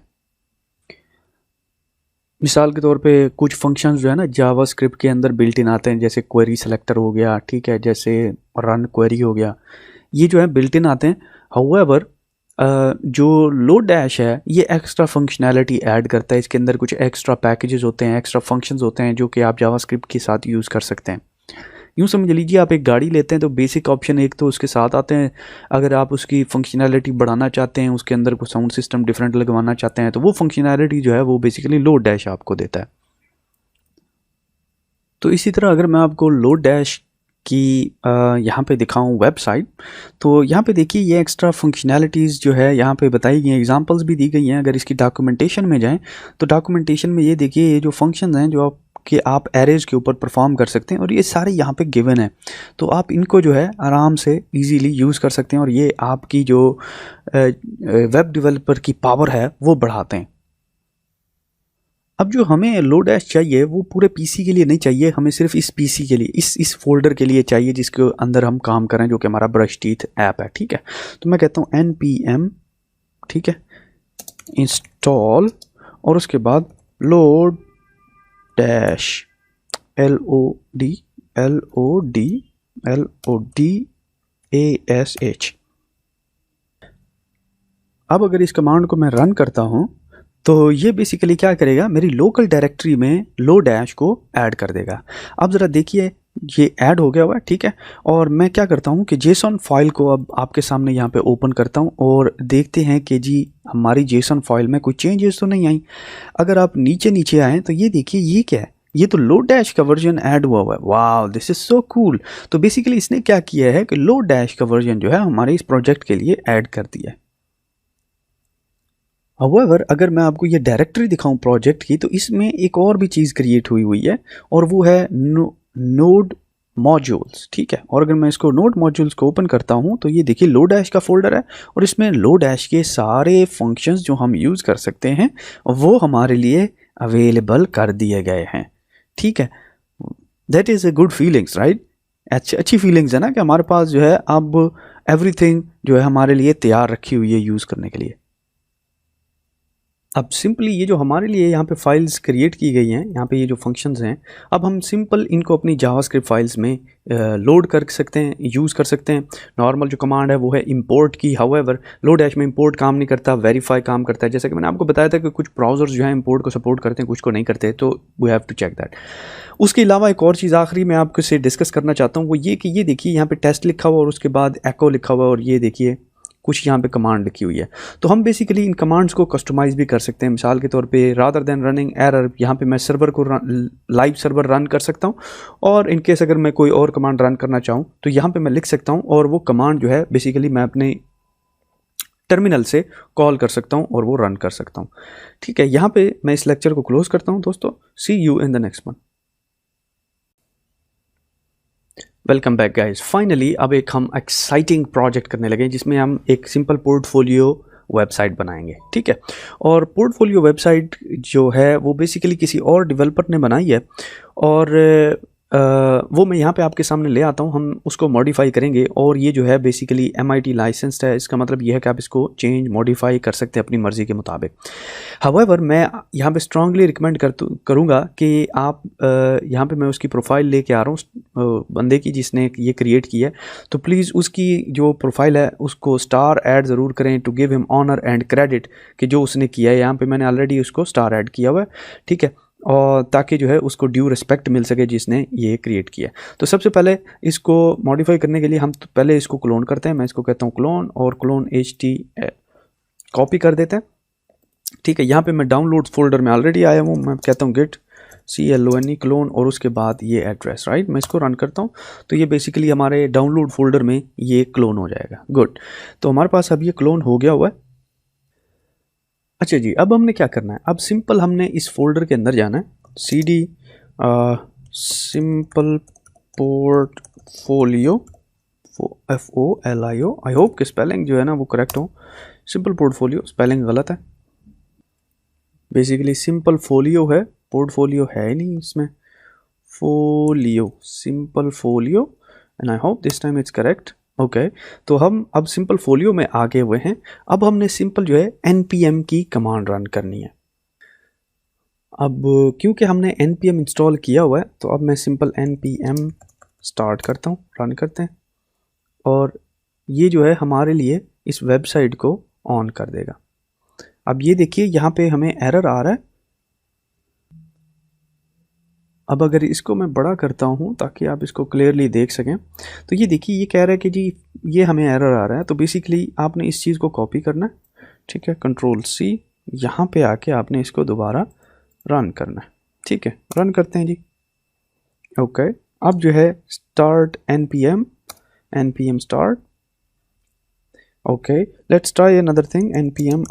मिसाल के तौर पे कुछ फंक्शंस जो है ना जावास्क्रिप्ट के अंदर बिल्ट इन आते हैं, जैसे क्वेरी सेलेक्टर हो गया, ठीक है, जैसे रन क्वेरी हो गया, ये जो है बिल्ट इन आते हैं। हाउएवर जो लो डैश है ये एक्स्ट्रा फंक्शनैलिटी ऐड करता है, इसके अंदर कुछ एक्स्ट्रा पैकेजेस होते हैं, एक्स्ट्रा फंक्शंस होते हैं जो कि आप जावास्क्रिप्ट के साथ यूज़ कर सकते हैं। यूँ समझ लीजिए, आप एक गाड़ी लेते हैं तो बेसिक ऑप्शन एक तो उसके साथ आते हैं। अगर आप उसकी फंक्शनैलिटी बढ़ाना चाहते हैं, उसके अंदर कोई साउंड सिस्टम डिफरेंट लगवाना चाहते हैं, तो वो फंक्शनैलिटी जो है वो बेसिकली लो डैश आपको देता है। तो इसी तरह अगर मैं आपको लो डैश की यहाँ पे दिखाऊं वेबसाइट, तो यहाँ पे देखिए ये एक्स्ट्रा फंक्शनैलिटीज़ जो है यहाँ पे बताई गई हैं, एग्जांपल्स भी दी गई हैं। अगर इसकी डॉक्यूमेंटेशन में जाएं तो डॉक्यूमेंटेशन में ये देखिए, ये जो फंक्शंस हैं जो आप एरेज के ऊपर परफॉर्म कर सकते हैं, और ये सारे यहाँ पे गिवन है, तो आप इनको जो है आराम से इजीली यूज़ कर सकते हैं, और ये आपकी जो वेब डेवलपर की पावर है वो बढ़ाते हैं। अब जो हमें लो डैश चाहिए वो पूरे पीसी के लिए नहीं चाहिए, हमें सिर्फ इस पीसी के लिए, इस फोल्डर के लिए चाहिए जिसके अंदर हम काम करें, जो कि हमारा ब्रश टीथ ऐप है, ठीक है। तो मैं कहता हूँ npm, ठीक है, इंस्टॉल, और उसके बाद लो डैश LODASH। अब अगर इस कमांड को मैं रन करता हूँ तो ये बेसिकली क्या करेगा, मेरी लोकल डायरेक्टरी में लो डैश को ऐड कर देगा। अब ज़रा देखिए, ये ऐड हो गया हुआ है, ठीक है। और मैं क्या करता हूँ कि जेसन फाइल को अब आपके सामने यहाँ पे ओपन करता हूँ, और देखते हैं कि जी हमारी जेसन फाइल में कोई चेंजेस तो नहीं आई। अगर आप नीचे नीचे आएँ तो ये देखिए, ये क्या है, ये तो लो डैश का वर्जन ऐड हुआ हुआ है। वाह, दिस इज़ सो कूल। तो बेसिकली इसने क्या किया है कि लो डैश का वर्जन जो है हमारे इस प्रोजेक्ट के लिए ऐड कर दिया है। हाउएवर अगर मैं आपको ये डायरेक्टरी दिखाऊं प्रोजेक्ट की, तो इसमें एक और भी चीज़ क्रिएट हुई हुई है, और वो है नोड मॉड्यूल्स, ठीक है। और अगर मैं इसको नोड मॉड्यूल्स को ओपन करता हूं तो ये देखिए लो डैश का फोल्डर है, और इसमें लो डैश के सारे फंक्शंस जो हम यूज़ कर सकते हैं वो हमारे लिए अवेलेबल कर दिए गए हैं, ठीक है। That is a good feelings, right. अच्छी फीलिंग्स है ना कि हमारे पास जो है अब एवरीथिंग जो है हमारे लिए तैयार रखी हुई है यूज़ करने के लिए। अब सिंपली ये जो हमारे लिए यहाँ पे फाइल्स क्रिएट की गई हैं, यहाँ पे ये जो फंक्शंस हैं, अब हम सिंपल इनको अपनी जावास्क्रिप्ट फाइल्स में लोड कर सकते हैं, यूज़ कर सकते हैं। नॉर्मल जो कमांड है वो है इंपोर्ट की। हाउएवर लो डैश में इंपोर्ट काम नहीं करता, वेरीफाई काम करता है। जैसे कि मैंने आपको बताया था कि कुछ ब्राउज़र्स जो हैं इंपोर्ट को सपोर्ट करते हैं, कुछ को नहीं करते, तो we have to check that. उसके अलावा एक और चीज़ आखिरी मैं आपको से डिस्कस करना चाहता हूँ, वो ये कि ये देखिए यहाँ पे टेस्ट लिखा हुआ और उसके बाद एको लिखा हुआ, और ये देखिए कुछ यहाँ पे कमांड लिखी हुई है। तो हम बेसिकली इन कमांड्स को कस्टमाइज़ भी कर सकते हैं। मिसाल के तौर पे रादर देन रनिंग एरर, यहाँ पे मैं सर्वर को लाइव सर्वर रन कर सकता हूँ, और इनकेस अगर मैं कोई और कमांड रन करना चाहूँ तो यहाँ पे मैं लिख सकता हूँ, और वो कमांड जो है बेसिकली मैं अपने टर्मिनल से कॉल कर सकता हूँ और वो रन कर सकता हूँ, ठीक है। यहाँ पे मैं इस लेक्चर को क्लोज करता हूँ दोस्तों। See you in the next one. Welcome back guys. Finally अब एक हम एक्साइटिंग प्रोजेक्ट करने लगे जिसमें हम एक सिंपल पोर्टफोलियो वेबसाइट बनाएंगे, ठीक है। और पोर्टफोलियो वेबसाइट जो है वो बेसिकली किसी और डेवलपर ने बनाई है, और वो मैं यहाँ पे आपके सामने ले आता हूँ, हम उसको मॉडिफाई करेंगे। और ये जो है बेसिकली MIT लाइसेंस्ड है, इसका मतलब ये है कि आप इसको चेंज मॉडिफाई कर सकते हैं अपनी मर्ज़ी के मुताबिक। हाउएवर मैं यहाँ पे स्ट्रांगली रिकमेंड करूँगा कि आप यहाँ पे मैं उसकी प्रोफाइल लेके आ रहा हूँ बंदे की जिसने ये क्रिएट की है, तो प्लीज़ उसकी जो प्रोफाइल है उसको स्टार ऐड ज़रूर करें to give him honour and credit कि जो उसने किया है। यहाँ पे मैंने ऑलरेडी उसको स्टार ऐड किया हुआ है, ठीक है, और ताकि जो है उसको ड्यू रिस्पेक्ट मिल सके जिसने ये क्रिएट किया। तो सबसे पहले इसको मॉडिफाई करने के लिए हम तो पहले इसको क्लोन करते हैं। मैं इसको कहता हूँ क्लोन, और क्लोन HT कॉपी कर देते हैं, ठीक है। यहाँ पे मैं डाउनलोड फोल्डर में ऑलरेडी आया हूँ, मैं कहता हूँ git CLONE क्लोन, और उसके बाद ये एड्रेस, राइट। मैं इसको रन करता हूँ तो ये बेसिकली हमारे डाउनलोड फोल्डर में ये क्लोन हो जाएगा। गुड, तो हमारे पास अब ये क्लोन हो गया हुआ है। अच्छा जी, अब हमने क्या करना है, अब सिंपल हमने इस फोल्डर के अंदर जाना है, CD simple portfolio, FOLIO। I hope कि स्पेलिंग जो है ना वो करेक्ट हो। सिंपल पोर्टफोलियो स्पेलिंग गलत है, बेसिकली सिंपल फोलियो है, पोर्टफोलियो है ही नहीं इसमें, folio, simple folio, and I hope this time it's correct. Okay, तो हम अब सिंपल फोलियो में आगे हुए हैं। अब हमने सिंपल जो है npm की कमांड रन करनी है। अब क्योंकि हमने npm इंस्टॉल किया हुआ है तो अब मैं सिंपल npm स्टार्ट करता हूँ, रन करते हैं, और ये जो है हमारे लिए इस वेबसाइट को ऑन कर देगा। अब ये देखिए यहाँ पे हमें एरर आ रहा है। अब अगर इसको मैं बड़ा करता हूँ ताकि आप इसको क्लियरली देख सकें, तो ये देखिए ये कह रहा है कि जी ये हमें एरर आ रहा है। तो बेसिकली आपने इस चीज़ को कॉपी करना है, ठीक है, Ctrl+C, यहाँ पे आके आपने इसको दोबारा रन करना है, ठीक है। रन करते हैं जी। ओके, अब जो है start npm start. Okay, let's try another thing, npm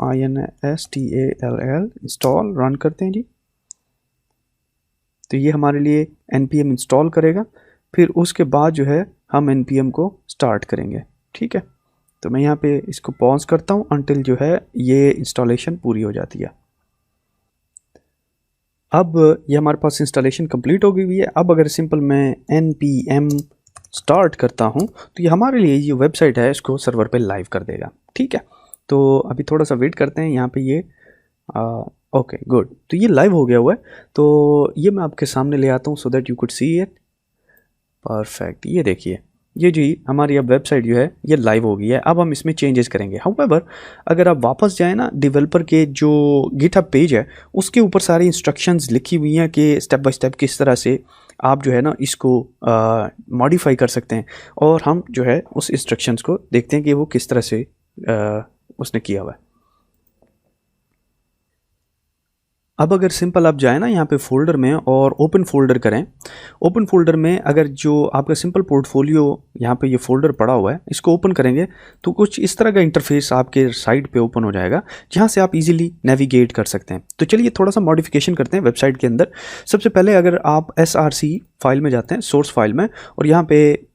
install install, run करते हैं जी। तो ये हमारे लिए npm इंस्टॉल करेगा, फिर उसके बाद जो है हम npm को स्टार्ट करेंगे, ठीक है। तो मैं यहाँ पे इसको पॉज करता हूँ अंटिल जो है ये इंस्टॉलेशन पूरी हो जाती है। अब ये हमारे पास इंस्टॉलेशन कंप्लीट हो गई हुई है। अब अगर सिंपल मैं npm स्टार्ट करता हूँ तो ये हमारे लिए ये वेबसाइट है इसको सर्वर पे लाइव कर देगा, ठीक है। तो अभी थोड़ा सा वेट करते हैं, यहाँ पे ये ओके गुड, तो ये लाइव हो गया हुआ है। तो ये मैं आपके सामने ले आता हूँ so that you could see it. Perfect, ये देखिए ये जी हमारी अब वेबसाइट जो है ये लाइव हो गई है। अब हम इसमें चेंजेस करेंगे। हाउएवर अगर आप वापस जाएँ ना डेवलपर के जो गिटहब पेज है उसके ऊपर सारी इंस्ट्रक्शंस लिखी हुई हैं कि स्टेप बाय स्टेप किस तरह से आप जो है ना इसको मॉडिफाई कर सकते हैं, और हम जो है उस इंस्ट्रक्शंस को देखते हैं कि वो किस तरह से उसने किया हुआ है। अब अगर सिंपल आप जाए ना यहाँ पे फोल्डर में और ओपन फोल्डर करें, ओपन फोल्डर में अगर जो आपका सिंपल पोर्टफोलियो यहाँ पे ये फोल्डर पड़ा हुआ है इसको ओपन करेंगे तो कुछ इस तरह का इंटरफेस आपके साइड पे ओपन हो जाएगा जहाँ से आप इजीली नेविगेट कर सकते हैं। तो चलिए थोड़ा सा मॉडिफिकेशन करते हैं वेबसाइट के अंदर। सबसे पहले अगर आप src फाइल में जाते हैं, सोर्स फाइल में, और यहाँ पे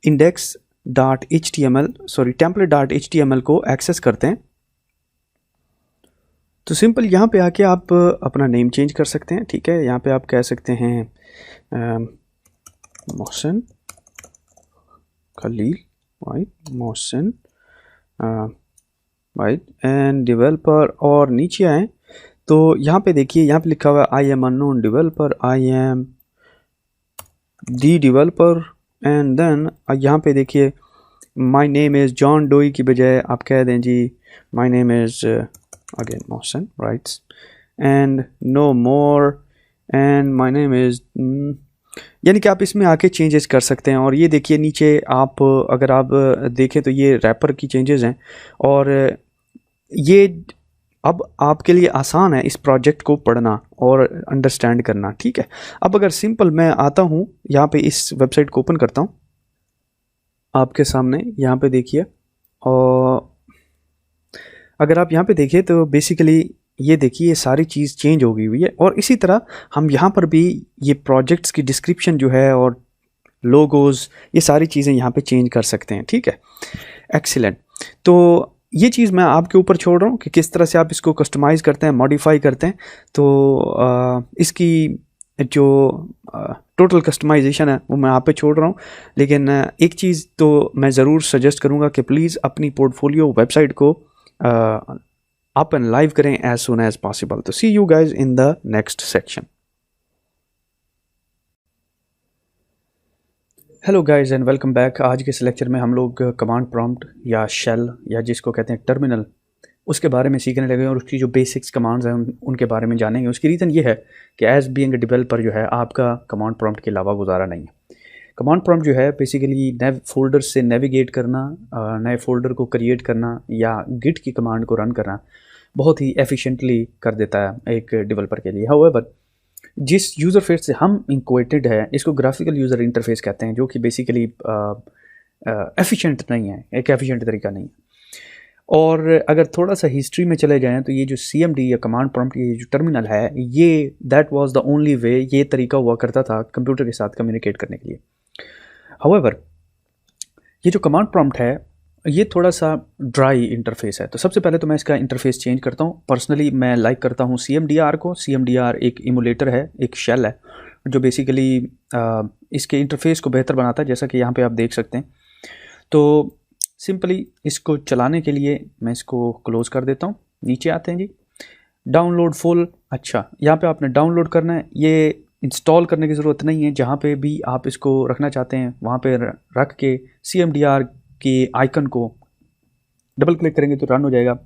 template.html को एक्सेस करते हैं, तो सिंपल यहाँ पे आके आप अपना नेम चेंज कर सकते हैं, ठीक है। यहाँ पे आप कह सकते हैं Mohsin Khalil, right, Mohsin, right, and developer, और नीचे आए तो यहाँ पे देखिए यहाँ पे लिखा हुआ है I am unknown developer, I am the developer, and then यहाँ पे देखिए my name is John Doe की बजाय आप कह दें जी my name is again Mohsen, right, and no more, and my name is यानी कि आप इसमें आके चेंजेस कर सकते हैं। और ये देखिए नीचे आप अगर आप देखें तो ये रैपर की चेंजेस हैं, और ये अब आपके लिए आसान है इस प्रोजेक्ट को पढ़ना और अंडरस्टैंड करना, ठीक है। अब अगर सिंपल मैं आता हूँ यहाँ पे इस वेबसाइट को ओपन करता हूँ आपके सामने, यहाँ पे देखिए, और अगर आप यहाँ पे देखिए तो बेसिकली ये देखिए ये सारी चीज़ चेंज हो गई हुई है। और इसी तरह हम यहाँ पर भी ये प्रोजेक्ट्स की डिस्क्रिप्शन जो है और लोगोज़ ये सारी चीज़ें यहाँ पे चेंज कर सकते हैं, ठीक है। एक्सीलेंट, तो ये चीज़ मैं आपके ऊपर छोड़ रहा हूँ कि किस तरह से आप इसको कस्टमाइज़ करते हैं, मॉडिफाई करते हैं। तो इसकी जो टोटल कस्टमाइजेशन है वो मैं आप पे छोड़ रहा हूँ, लेकिन एक चीज़ तो मैं ज़रूर सजेस्ट करूँगा कि प्लीज़ अपनी पोर्टफोलियो वेबसाइट को अप एंड लाइव करें एज सुन एज पॉसिबल। तो see you guys in the next section. Hello guys and welcome back. आज के इस लेक्चर में हम लोग कमांड प्रॉम्प्ट या शेल या जिसको कहते हैं टर्मिनल, उसके बारे में सीखने लगे और उसकी जो बेसिक्स कमांड्स हैं उनके बारे में जानेंगे। उसकी रीज़न ये है कि एज बीइंग अ डेवलपर जो है आपका कमांड प्रॉम्प्ट के अलावा गुजारा नहीं है। कमांड प्रॉम्प्ट जो है बेसिकली नए फोल्डर से नेविगेट करना, नए फोल्डर को क्रिएट करना या गिट की कमांड को रन करना बहुत ही एफिशिएंटली कर देता है एक डेवलपर के लिए। हाउएवर जिस यूज़र फेस से हम इंक्वेटेड है इसको ग्राफिकल यूज़र इंटरफेस कहते हैं, जो कि बेसिकली एफिशिएंट नहीं है, एक एफिशिएंट तरीका नहीं है। और अगर थोड़ा सा हिस्ट्री में चले जाएं तो ये जो CMD या कमांड प्रॉम्प्ट, ये जो टर्मिनल है, ये that was the only way, ये तरीका हुआ करता था कंप्यूटर के साथ कम्युनिकेट करने के लिए। हाउएवर ये जो कमांड प्रॉम्प्ट है ये थोड़ा सा ड्राई इंटरफेस है। तो सबसे पहले तो मैं इसका इंटरफेस चेंज करता हूँ। पर्सनली मैं लाइक करता हूँ CMDR को। CMDR एक इमुलेटर है, एक शेल है जो बेसिकली इसके इंटरफेस को बेहतर बनाता है, जैसा कि यहाँ पे आप देख सकते हैं। तो सिंपली इसको चलाने के लिए मैं इसको क्लोज़ कर देता हूँ। नीचे आते हैं जी, डाउनलोड फुल। अच्छा, यहाँ पे आपने डाउनलोड करना है, ये इंस्टॉल करने की ज़रूरत नहीं है। जहाँ पे भी आप इसको रखना चाहते हैं वहाँ पे रख के CMDR के आइकन को डबल क्लिक करेंगे तो रन हो जाएगा।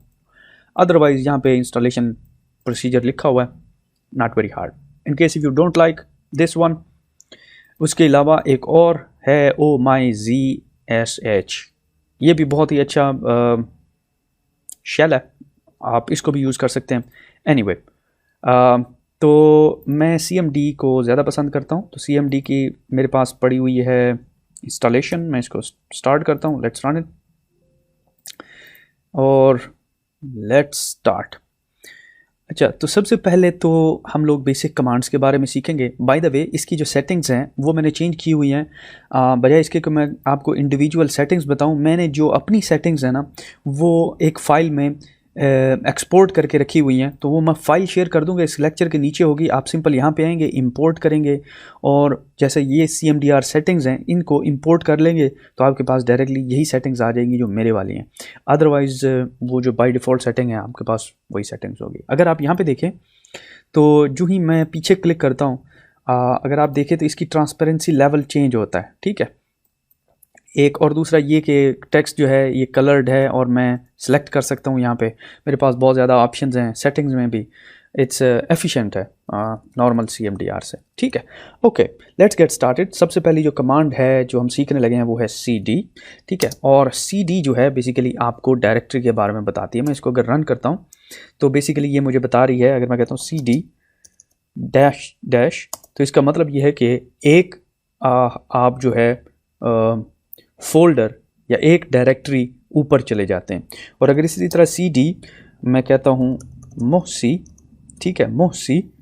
अदरवाइज़ यहाँ पे इंस्टॉलेशन प्रोसीजर लिखा हुआ है, not very hard in case if you don't like this one. उसके अलावा एक और है OMyZSH, ये भी बहुत ही अच्छा शेल है, आप इसको भी यूज़ कर सकते हैं। एनीवे तो मैं CMD को ज़्यादा पसंद करता हूँ। तो CMD की मेरे पास पड़ी हुई है इंस्टॉलेशन। मैं इसको स्टार्ट करता हूँ, लेट्स रन इट और लेट्स स्टार्ट। अच्छा, तो सबसे पहले तो हम लोग बेसिक कमांड्स के बारे में सीखेंगे। बाय द वे इसकी जो सेटिंग्स हैं वो मैंने चेंज की हुई हैं। बजाय इसके कि मैं आपको इंडिविजुअल सेटिंग्स बताऊं, मैंने जो अपनी सेटिंग्स हैं ना वो एक फ़ाइल में एक्सपोर्ट करके रखी हुई हैं। तो वो मैं फ़ाइल शेयर कर दूंगा, इस लेक्चर के नीचे होगी। आप सिंपल यहाँ पे आएंगे, इंपोर्ट करेंगे और जैसे ये CMDR सेटिंग्स हैं इनको इंपोर्ट कर लेंगे तो आपके पास डायरेक्टली यही सेटिंग्स आ जाएंगी जो मेरे वाली हैं। अदरवाइज़ वो जो बाय डिफ़ॉल्ट सेटिंग है आपके पास वही सेटिंग्स होगी। अगर आप यहाँ पे देखें तो जो ही मैं पीछे क्लिक करता हूँ, अगर आप देखें तो इसकी ट्रांसपेरेंसी लेवल चेंज होता है, ठीक है। एक और दूसरा ये कि टेक्स्ट जो है ये कलर्ड है और मैं सिलेक्ट कर सकता हूँ। यहाँ पे मेरे पास बहुत ज़्यादा ऑप्शंस हैं सेटिंग्स में भी। इट्स एफिशिएंट है नॉर्मल CMDR से, ठीक है। Okay, let's get started. सबसे पहली जो कमांड है जो हम सीखने लगे हैं वो है CD, ठीक है। और CD जो है बेसिकली आपको डायरेक्टरी के बारे में बताती है। मैं इसको अगर रन करता हूँ तो बेसिकली ये मुझे बता रही है, अगर मैं कहता हूँ CD डैश तो इसका मतलब ये है कि एक आप जो है फोल्डर या एक डायरेक्टरी ऊपर चले जाते हैं। और अगर इसी तरह CD मैं कहता हूँ मोहसी, ठीक है, मोहसी,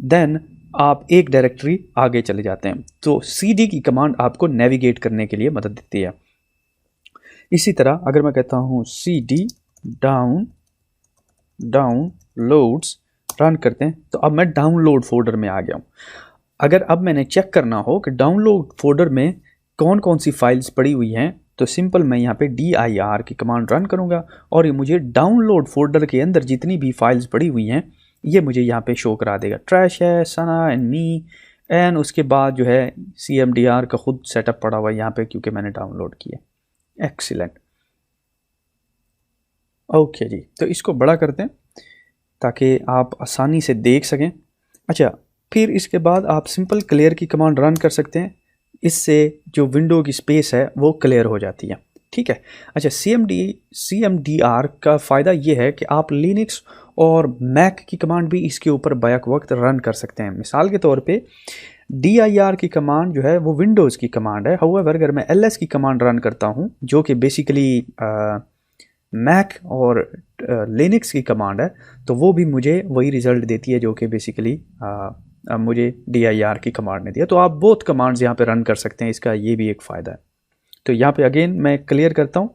देन आप एक डायरेक्टरी आगे चले जाते हैं। तो CD की कमांड आपको नेविगेट करने के लिए मदद देती है। इसी तरह अगर मैं कहता हूँ CD डाउनलोड्स रन करते हैं तो अब मैं डाउनलोड फोल्डर में आ गया हूँ। अगर अब मैंने चेक करना हो कि डाउनलोड फोल्डर में कौन कौन सी फाइल्स पड़ी हुई हैं तो सिंपल मैं यहाँ पे dir की कमांड रन करूँगा और ये मुझे डाउनलोड फोल्डर के अंदर जितनी भी फाइल्स पड़ी हुई हैं ये मुझे यहाँ पे शो करा देगा। ट्रैश है, सना एंड मी, एंड उसके बाद जो है CMDR का खुद सेटअप पड़ा हुआ है यहाँ पे क्योंकि मैंने डाउनलोड किया। एक्सीलेंट, ओके जी। तो इसको बड़ा करते हैं ताकि आप आसानी से देख सकें। अच्छा, फिर इसके बाद आप सिंपल क्लियर की कमांड रन कर सकते हैं, इससे जो विंडो की स्पेस है वो क्लियर हो जाती है, ठीक है। अच्छा, CMDR का फ़ायदा ये है कि आप लिनक्स और मैक की कमांड भी इसके ऊपर बैक वक्त रन कर सकते हैं। मिसाल के तौर पे dir की कमांड जो है वो विंडोज़ की कमांड है। हाउएवर अगर मैं ls की कमांड रन करता हूँ जो कि बेसिकली मैक और लिनक्स की कमांड है तो वो भी मुझे वही रिज़ल्ट देती है जो कि बेसिकली मुझे dir की कमांड ने दिया। तो आप बोथ कमांड्स यहाँ पे रन कर सकते हैं, इसका ये भी एक फ़ायदा है। तो यहाँ पे अगेन मैं क्लियर करता हूँ।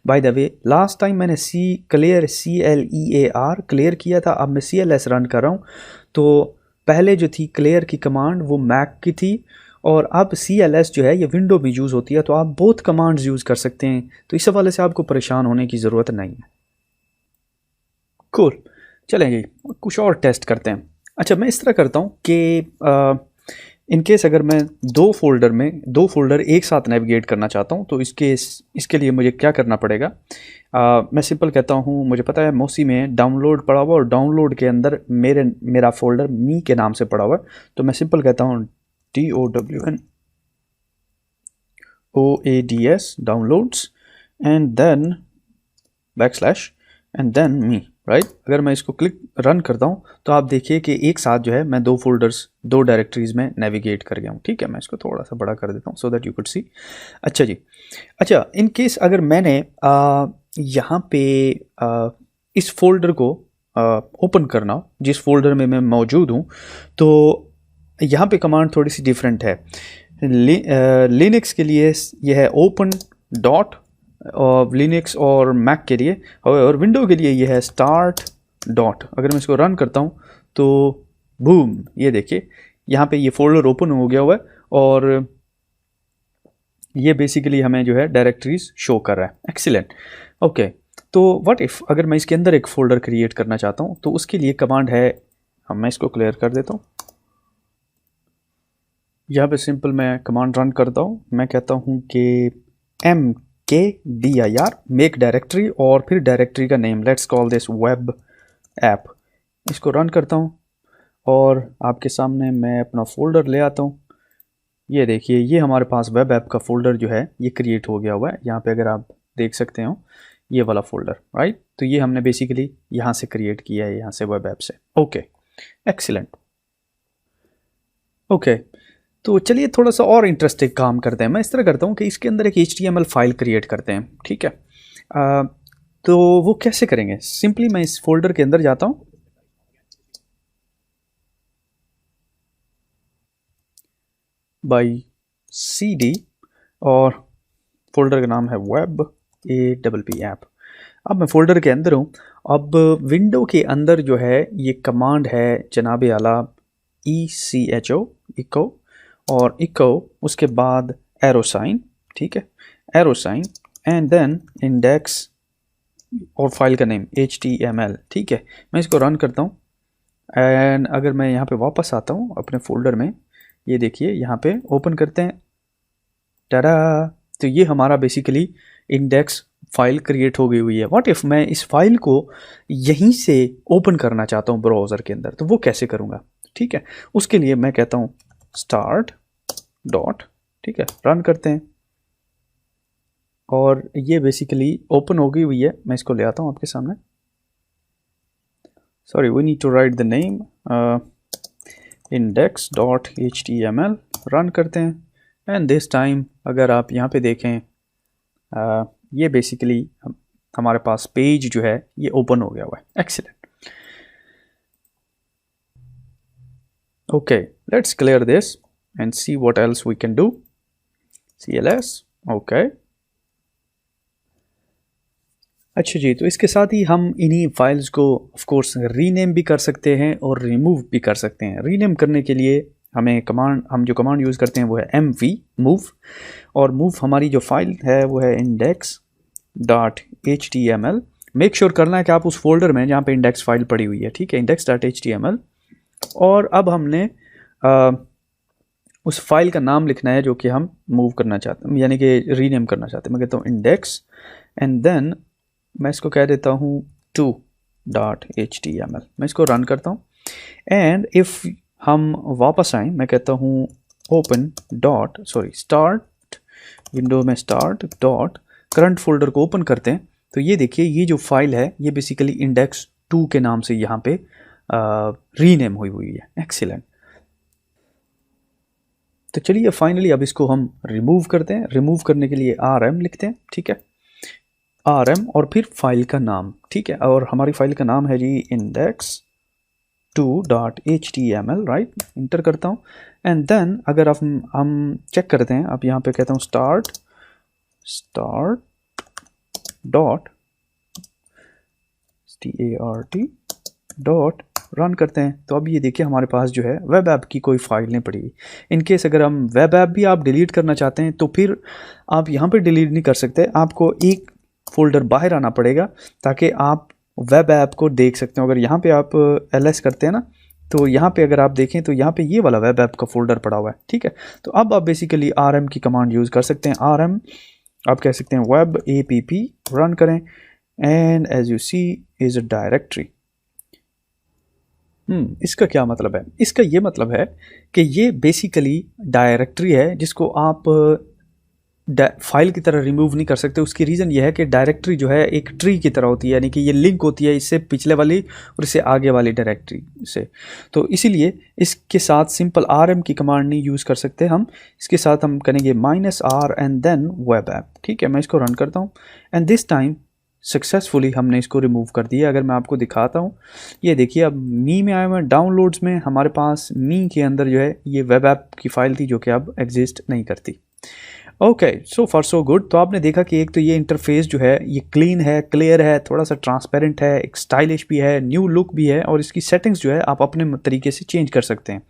By the way last time मैंने CLEAR किया था, अब मैं CLS रन कर रहा हूँ। तो पहले जो थी क्लियर की कमांड वो मैक की थी, और अब CLS जो है ये विंडो में यूज़ होती है, तो आप बोथ कमांड्स यूज़ कर सकते हैं, तो इस हवाले से आपको परेशान होने की ज़रूरत नहीं है। कूल, चलें जी कुछ और टेस्ट करते हैं। अच्छा, मैं इस तरह करता हूँ कि इन केस अगर मैं दो फोल्डर एक साथ नेविगेट करना चाहता हूँ, तो इसके लिए मुझे क्या करना पड़ेगा। मैं सिंपल कहता हूँ, मुझे पता है मोसी में डाउनलोड पड़ा हुआ, और डाउनलोड के अंदर मेरा फोल्डर मी के नाम से पड़ा हुआ है, तो मैं सिंपल कहता हूँ DOWNOADS downloads and then backslash and then me, right. अगर मैं इसको क्लिक रन करता हूँ तो आप देखिए कि एक साथ जो है मैं दो डायरेक्टरीज में नेविगेट कर गया हूँ। ठीक है, मैं इसको थोड़ा सा बड़ा कर देता हूँ so that you could see. अच्छा जी, अच्छा इन केस अगर मैंने यहाँ पे इस फोल्डर को ओपन करना हो जिस फोल्डर में मैं मौजूद हूँ, तो यहाँ पे कमांड थोड़ी सी डिफरेंट है। लिनक्स के लिए यह है ओपन डॉट, और लिनक्स और मैक के लिए, और विंडो के लिए ये है स्टार्ट डॉट। अगर मैं इसको रन करता हूँ तो बूम, ये देखिए यहाँ पे ये फोल्डर ओपन हो गया हुआ है, और ये बेसिकली हमें जो है डायरेक्टरीज शो कर रहा है। एक्सीलेंट। ओके, तो व्हाट इफ़ अगर मैं इसके अंदर एक फ़ोल्डर क्रिएट करना चाहता हूँ, तो उसके लिए कमांड है, मैं इसको क्लियर कर देता हूँ। यहाँ पे सिंपल मैं कमांड रन करता हूँ, मैं कहता हूँ कि MKDIR मेक डायरेक्टरी, और फिर डायरेक्टरी का name let's call this web app. इसको रन करता हूँ और आपके सामने मैं अपना फ़ोल्डर ले आता हूँ। ये देखिए, ये हमारे पास वेब ऐप का फ़ोल्डर जो है ये क्रिएट हो गया हुआ है। यहाँ पे अगर आप देख सकते हो ये वाला फ़ोल्डर, राइट। तो ये हमने बेसिकली यहाँ से क्रिएट किया है, यहाँ से वेब ऐप से। Okay, excellent. ओके, तो चलिए थोड़ा सा और इंटरेस्टिंग काम करते हैं। मैं इस तरह करता हूँ कि इसके अंदर एक HTML फाइल क्रिएट करते हैं। ठीक है, तो वो कैसे करेंगे? सिंपली मैं इस फोल्डर के अंदर जाता हूँ, बाई CD, और फोल्डर का नाम है वेब APP ऐप। अब मैं फोल्डर के अंदर हूँ। अब विंडो के अंदर जो है ये कमांड है जनाब आला ECHO, इको, और इको उसके बाद एरो साइन। ठीक है, arrow sign and then index और फाइल का नेम HTML। ठीक है, मैं इसको रन करता हूँ, एंड अगर मैं यहाँ पे वापस आता हूँ अपने फोल्डर में, ये देखिए यहाँ पे ओपन करते हैं, टाडा, तो ये हमारा बेसिकली इंडेक्स फाइल क्रिएट हो गई हुई है। व्हाट इफ़ मैं इस फाइल को यहीं से ओपन करना चाहता हूँ ब्राउज़र के अंदर, तो वो कैसे करूँगा? ठीक है, उसके लिए मैं कहता हूँ स्टार्ट डॉट, ठीक है, रन करते हैं, और ये बेसिकली ओपन हो गई हुई है। मैं इसको ले आता हूँ आपके सामने। Sorry, we need to write the name index.html, run करते हैं, एंड दिस टाइम अगर आप यहाँ पे देखें, ये बेसिकली हमारे पास पेज जो है ये ओपन हो गया हुआ है। Excellent. Okay, let's clear this and see what else we can do. CLS, okay. अच्छा जी, तो इसके साथ ही हम इन्हीं फाइल्स को ऑफ कोर्स रीनेम भी कर सकते हैं और रिमूव भी कर सकते हैं। रीनेम करने के लिए हम जो कमांड यूज़ करते हैं वो है MV मूव, और मूव हमारी जो फाइल है वो है index.html। मेक श्योर करना है कि आप उस फोल्डर में जहाँ पे इंडेक्स फाइल पड़ी हुई है, ठीक है, index.html, और अब हमने उस फाइल का नाम लिखना है जो कि हम मूव करना चाहते हैं, यानी कि रीनेम करना चाहते हैं। मैं कहता हूँ इंडेक्स, एंड देन मैं इसको कह देता हूँ 2.html। मैं इसको रन करता हूँ, एंड इफ़ हम वापस आएँ, मैं कहता हूँ स्टार्ट विंडो में स्टार्ट डॉट करंट फोल्डर को ओपन करते हैं, तो ये देखिए ये जो फाइल है ये बेसिकली index2 के नाम से यहाँ पे रीनेम हुई है। एक्सीलेंट। तो चलिए फाइनली अब इसको हम रिमूव करते हैं। रिमूव करने के लिए RM लिखते हैं, ठीक है, RM और फिर फाइल का नाम, ठीक है, और हमारी फाइल का नाम है जी index2.html, राइट। इंटर करता हूँ, एंड देन अगर हम चेक करते हैं, अब यहाँ पे कहता हूँ स्टार्ट डॉट रन करते हैं तो अब ये देखिए हमारे पास जो है वेब ऐप की कोई फाइल नहीं पड़ी हुई। इन केस अगर हम वेब ऐप भी आप डिलीट करना चाहते हैं तो फिर आप यहाँ पे डिलीट नहीं कर सकते, आपको एक फ़ोल्डर बाहर आना पड़ेगा ताकि आप वेब ऐप को देख सकते हो। अगर यहाँ पे आप ls करते हैं ना, तो यहाँ पे अगर आप देखें तो यहाँ पे ये वाला वेब ऐप का फ़ोल्डर पड़ा हुआ है, ठीक है। तो अब आप बेसिकली rm की कमांड यूज़ कर सकते हैं। rm आप कह सकते हैं वेब app रन करें and as you see is a directory. इसका क्या मतलब है? इसका ये मतलब है कि ये बेसिकली डायरेक्टरी है जिसको आप फाइल की तरह रिमूव नहीं कर सकते। उसकी रीज़न ये है कि डायरेक्टरी जो है एक ट्री की तरह होती है, यानी कि ये लिंक होती है इससे पिछले वाली और इससे आगे वाली डायरेक्टरी से। तो इसीलिए इसके साथ सिंपल rm की कमांड नहीं यूज़ कर सकते हम, इसके साथ हम करेंगे -r and then web app. ठीक है, मैं इसको रन करता हूँ एंड दिस टाइम सक्सेसफुली हमने इसको रिमूव कर दिया। अगर मैं आपको दिखाता हूँ, ये देखिए अब मी में आए हुए हैं, डाउनलोड्स में हमारे पास मी के अंदर जो है ये वेब ऐप की फ़ाइल थी जो कि अब एग्जिस्ट नहीं करती। ओके, सो फार सो गुड। तो आपने देखा कि एक तो ये इंटरफेस जो है ये क्लीन है, क्लियर है, थोड़ा सा ट्रांसपेरेंट है, एक स्टाइलिश भी है, न्यू लुक भी है और इसकी सेटिंग्स जो है आप अपने तरीके से चेंज कर सकते हैं।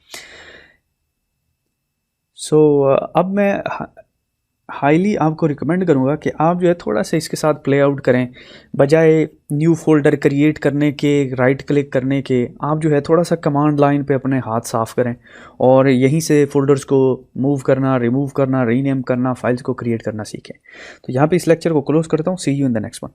सो अब मैं हाईली आपको रिकमेंड करूँगा कि आप जो है थोड़ा सा इसके साथ प्ले आउट करें, बजाय न्यू फोल्डर क्रिएट करने के, राइट क्लिक करने के, आप जो है थोड़ा सा कमांड लाइन पे अपने हाथ साफ़ करें और यहीं से फोल्डर्स को मूव करना, रिमूव करना, रीनेम करना, फाइल्स को क्रिएट करना सीखें। तो यहाँ पे इस लेक्चर को क्लोज करता हूँ। See you in the next one.